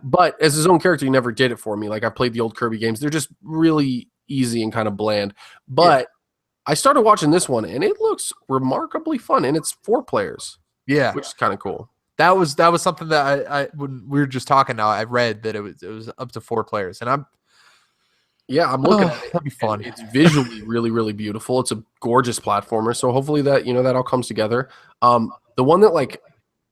But as his own character, he never did it for me. Like I played the old Kirby games. They're just really easy and kind of bland. But I started watching this one and it looks remarkably fun, and it's 4 players. Yeah. Which is kind of cool. That was something that I when we were just talking now, I read that it was up to 4 players, and I'm looking at it. That'd be fun. It's visually really, really beautiful. It's a gorgeous platformer. So hopefully that that all comes together. The one that like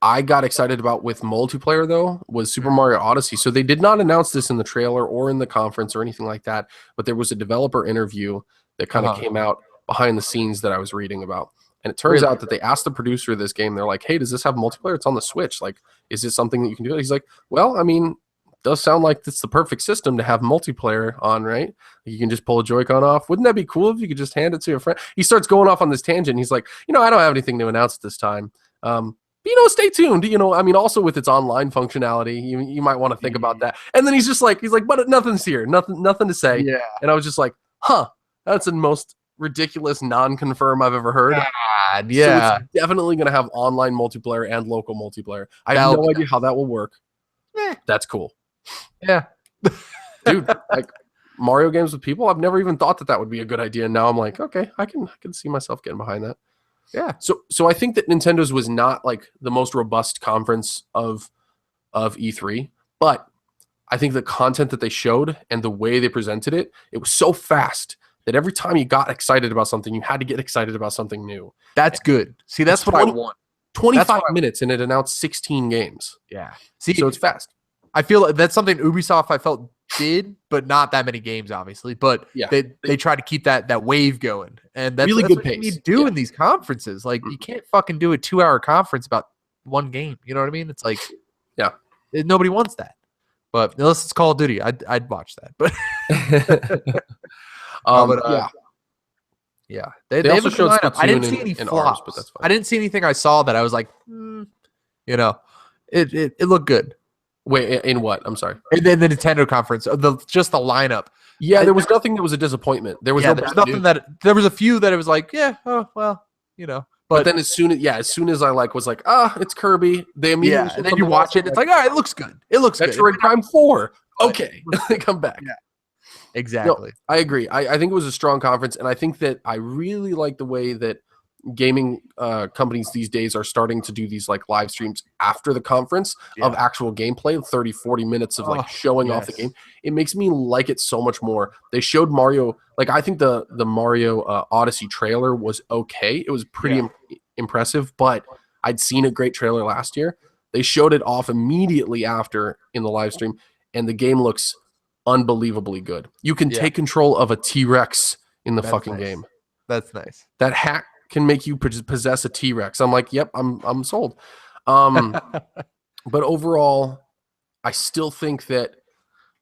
I got excited about with multiplayer though was Super Mario Odyssey. So they did not announce this in the trailer or in the conference or anything like that, but there was a developer interview that kind of came out behind the scenes that I was reading about. And it turns out that they asked the producer of this game, they're like, hey, does this have multiplayer? It's on the Switch. Like, is it something that you can do? He's like, well, I mean, it does sound like it's the perfect system to have multiplayer on, right? You can just pull a Joy-Con off. Wouldn't that be cool if you could just hand it to a friend? He starts going off on this tangent. He's like, I don't have anything to announce at this time. Stay tuned. I mean, also with its online functionality, you might want to think about that. And then he's like, but nothing's here, nothing to say. Yeah. And I was just like, huh, that's the most ridiculous non-confirm I've ever heard. God, yeah. So it's definitely going to have online multiplayer and local multiplayer. I have That'll no be idea how that will work. Eh. That's cool. Yeah. Dude, like Mario games with people, I've never even thought that would be a good idea. And now I'm like, okay, I can see myself getting behind that. Yeah. So I think that Nintendo's was not like the most robust conference of E3, but I think the content that they showed and the way they presented it, it was so fast that every time you got excited about something, you had to get excited about something new. That's good. See, that's what I want. 25 minutes and it announced 16 games. Yeah. See, So it's fast. I feel like that's something Ubisoft I felt did, but not that many games, obviously. But Yeah. they try to keep that wave going, and that's Really that's good what you pace. need to do Yeah. in these conferences. Like you can't fucking do a 2-hour conference about one game. You know what I mean? It's like, Yeah. nobody wants that. But unless it's Call of Duty, I'd watch that. But Yeah. yeah, They have also a good showed lineup. I didn't Splatoon see any and flops. ARMS, but that's fine. I didn't see anything I saw that I was like, it looked good. Wait, in what? I'm sorry. And then the Nintendo conference, just the lineup. Yeah, there was nothing that was a disappointment. There was no there's bad nothing news. that there was a few that it was like, But then as soon as I was like, it's Kirby, they immediately and then you watch it, it's like, all right, it looks good. It looks good. Metroid Prime 4. Okay, they come back. Yeah. Exactly. I agree. I think it was a strong conference, and I think that I really like the way that gaming companies these days are starting to do these like live streams after the conference of actual gameplay, 30, 40 minutes of like showing off the game. It makes me like it so much more. They showed Mario, like I think the Mario Odyssey trailer was okay. It was pretty impressive, but I'd seen a great trailer last year. They showed it off immediately after in the live stream, and the game looks unbelievably good. You can take control of a T-Rex in the fucking game. That's nice. That hack can make you possess a T-Rex. I'm like, yep, I'm sold. But overall, I still think that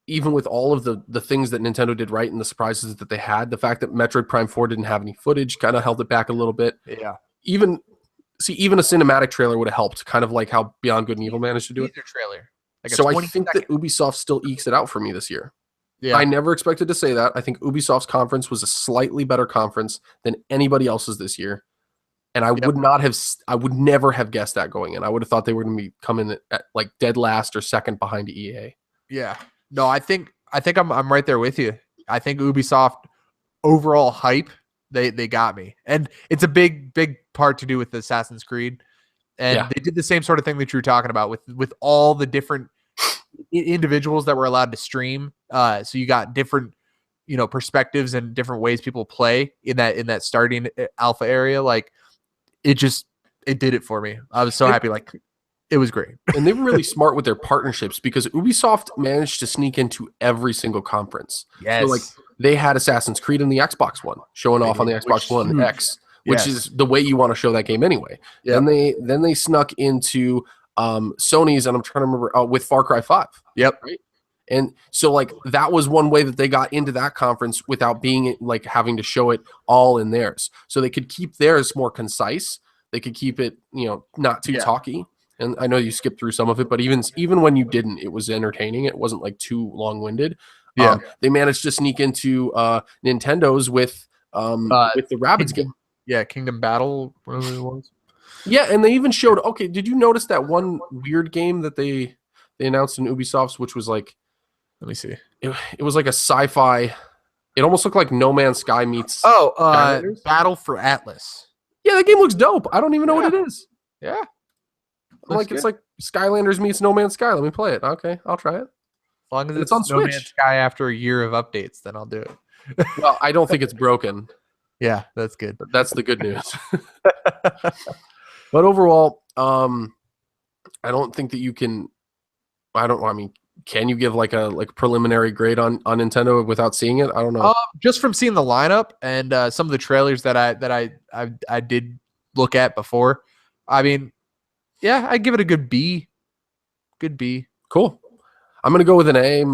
even with all of the things that Nintendo did right and the surprises that they had, the fact that Metroid Prime 4 didn't have any footage kind of held it back a little bit. Yeah. Even a cinematic trailer would have helped, kind of like how Beyond Good and Evil managed to do it. Trailer. Like so I think that Ubisoft still ekes it out for me this year. Yeah. I never expected to say that. I think Ubisoft's conference was a slightly better conference than anybody else's this year. And I would never have guessed that going in. I would have thought they were going to be coming at like dead last or second behind EA. Yeah. No, I think I'm right there with you. I think Ubisoft overall hype, they got me. And it's a big part to do with Assassin's Creed. And they did the same sort of thing that you were talking about with all the different individuals that were allowed to stream. So you got different, perspectives and different ways people play in that starting alpha area. Like it did it for me. I was so happy. Like it was great. And they were really smart with their partnerships because Ubisoft managed to sneak into every single conference. Yes. So like they had Assassin's Creed in the Xbox One, showing off on the Xbox One X, which is the way you want to show that game anyway. Yep. Then they snuck into Sony's, and I'm trying to remember, with Far Cry 5. Yep. Right. And so like that was one way that they got into that conference without being like having to show it all in theirs. So they could keep theirs more concise. They could keep it, not too talky. And I know you skipped through some of it, but even when you didn't, it was entertaining. It wasn't like too long-winded. Yeah. They managed to sneak into Nintendo's with the Rabbids game. Yeah, Kingdom Battle, whatever it was. Yeah, and they even showed, okay, did you notice that one weird game that they announced in Ubisoft's, which was like, let me see. It was like a sci-fi, it almost looked like No Man's Sky meets Battle for Atlas. Yeah, that game looks dope. I don't even know what it is. Yeah. It's like Skylanders meets No Man's Sky. Let me play it. Okay, I'll try it. As long as it's on Switch. No Man's Sky after a year of updates, then I'll do it. Well, I don't think it's broken. Yeah, that's good. That's the good news. But overall, I don't think that you can. Can you give like a preliminary grade on Nintendo without seeing it? I don't know. Just from seeing the lineup and some of the trailers that I did look at before. I mean, yeah, I'd give it a good B. Good B. Cool. I'm gonna go with an A-.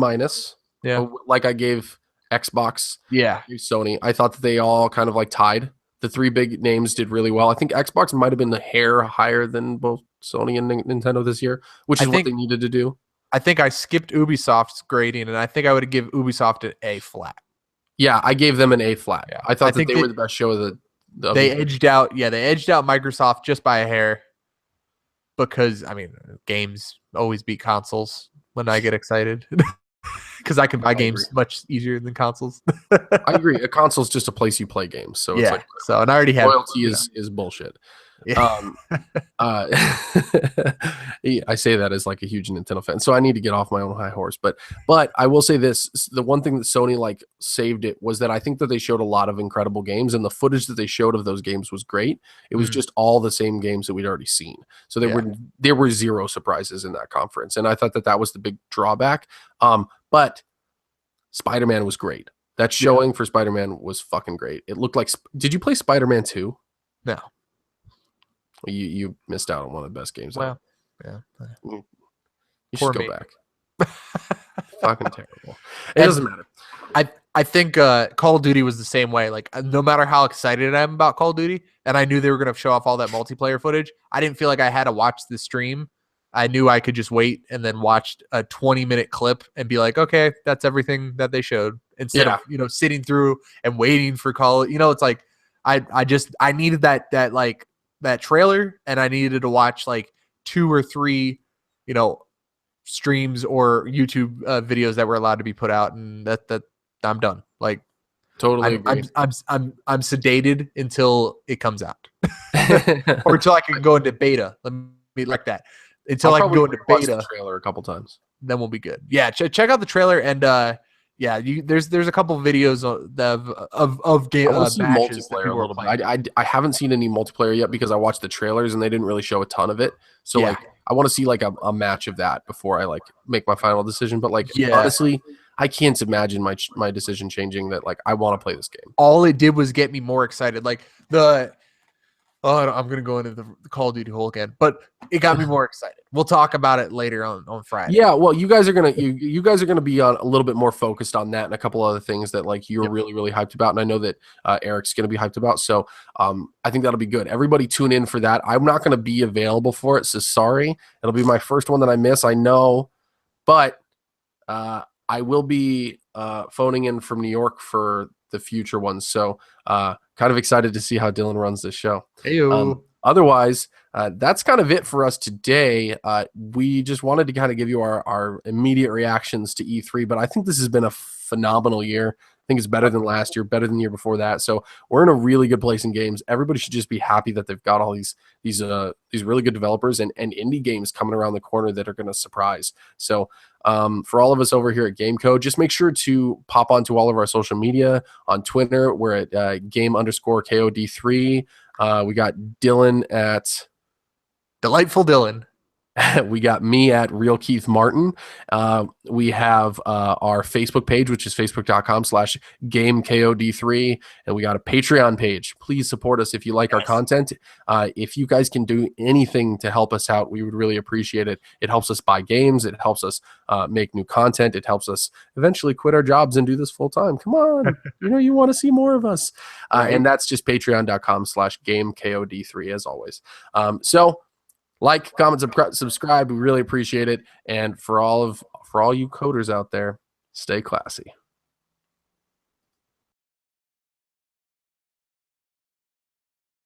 Yeah, like I gave Xbox. Yeah, Sony. I thought that they all kind of like tied. The three big names did really well. I think Xbox might have been the hair higher than both Sony and Nintendo this year, which I is what think- they needed to do. I think I skipped Ubisoft's grading, and I think I would give Ubisoft an A flat. Yeah, I gave them an A flat. Yeah. I thought I that think they were the best show of the. They edged out. Yeah, they edged out Microsoft just by a hair. Because I mean, games always beat consoles when I get excited. Because I can buy games much easier than consoles. I agree. A console's just a place you play games, so it's like so and I already have loyalty is bullshit. Yeah. I say that as like a huge Nintendo fan, so I need to get off my own high horse. But I will say this: the one thing that Sony like saved it was that I think that they showed a lot of incredible games, and the footage that they showed of those games was great. It was just all the same games that we'd already seen, so there were zero surprises in that conference, and I thought that was the big drawback. But Spider-Man was great. That showing for Spider-Man was fucking great. It looked like. Did you play Spider-Man 2? No. You missed out on one of the best games. Well, yeah. You should go back. Fucking terrible. It And doesn't matter. I think Call of Duty was the same way. Like, no matter how excited I am about Call of Duty, and I knew they were going to show off all that multiplayer footage, I didn't feel like I had to watch the stream. I knew I could just wait and then watch a 20-minute clip and be like, okay, that's everything that they showed. Instead of sitting through and waiting for Call. It's like I needed that trailer, and I needed to watch like 2 or 3, streams or YouTube videos that were allowed to be put out, and that I'm done. Like, totally agree. I'm sedated until it comes out, or until I can go into beta. Let me like that. Until I can go into beta. The trailer a couple times. Then we'll be good. Yeah, check out the trailer, and there's a couple of videos of game matches multiplayer a little bit. I haven't seen any multiplayer yet because I watched the trailers and they didn't really show a ton of it. So like I want to see like a match of that before I like make my final decision. But like honestly, I can't imagine my decision changing. That like I want to play this game. All it did was get me more excited. Like I'm gonna go into the Call of Duty hole again, but it got me more excited. We'll talk about it later on Friday. Yeah, well, you guys are gonna be on a little bit more focused on that and a couple other things that like you're really really hyped about, and I know that Eric's gonna be hyped about. So I think that'll be good. Everybody tune in for that. I'm not gonna be available for it, so sorry. It'll be my first one that I miss. I know, but I will be phoning in from New York for the future ones. So kind of excited to see how Dylan runs this show. Otherwise, that's kind of it for us today. We just wanted to kind of give you our immediate reactions to E3, but I think this has been a phenomenal year. I think it's better than last year, better than the year before that. So we're in a really good place in games. Everybody should just be happy that they've got all these really good developers and indie games coming around the corner that are going to surprise. So for all of us over here at GameCo, just make sure to pop onto all of our social media. On Twitter, we're at game_KOD3. We got Dylan at Delightful Dylan. We got me at Real Keith Martin. We have our Facebook page, which is facebook.com/GameKOD3. And we got a Patreon page. Please support us if you like our content. If you guys can do anything to help us out, we would really appreciate it. It helps us buy games. It helps us make new content. It helps us eventually quit our jobs and do this full time. Come on. You want to see more of us. And that's just patreon.com/GameKOD3 as always. Like, comment, subscribe. We really appreciate it. And for all you coders out there, stay classy.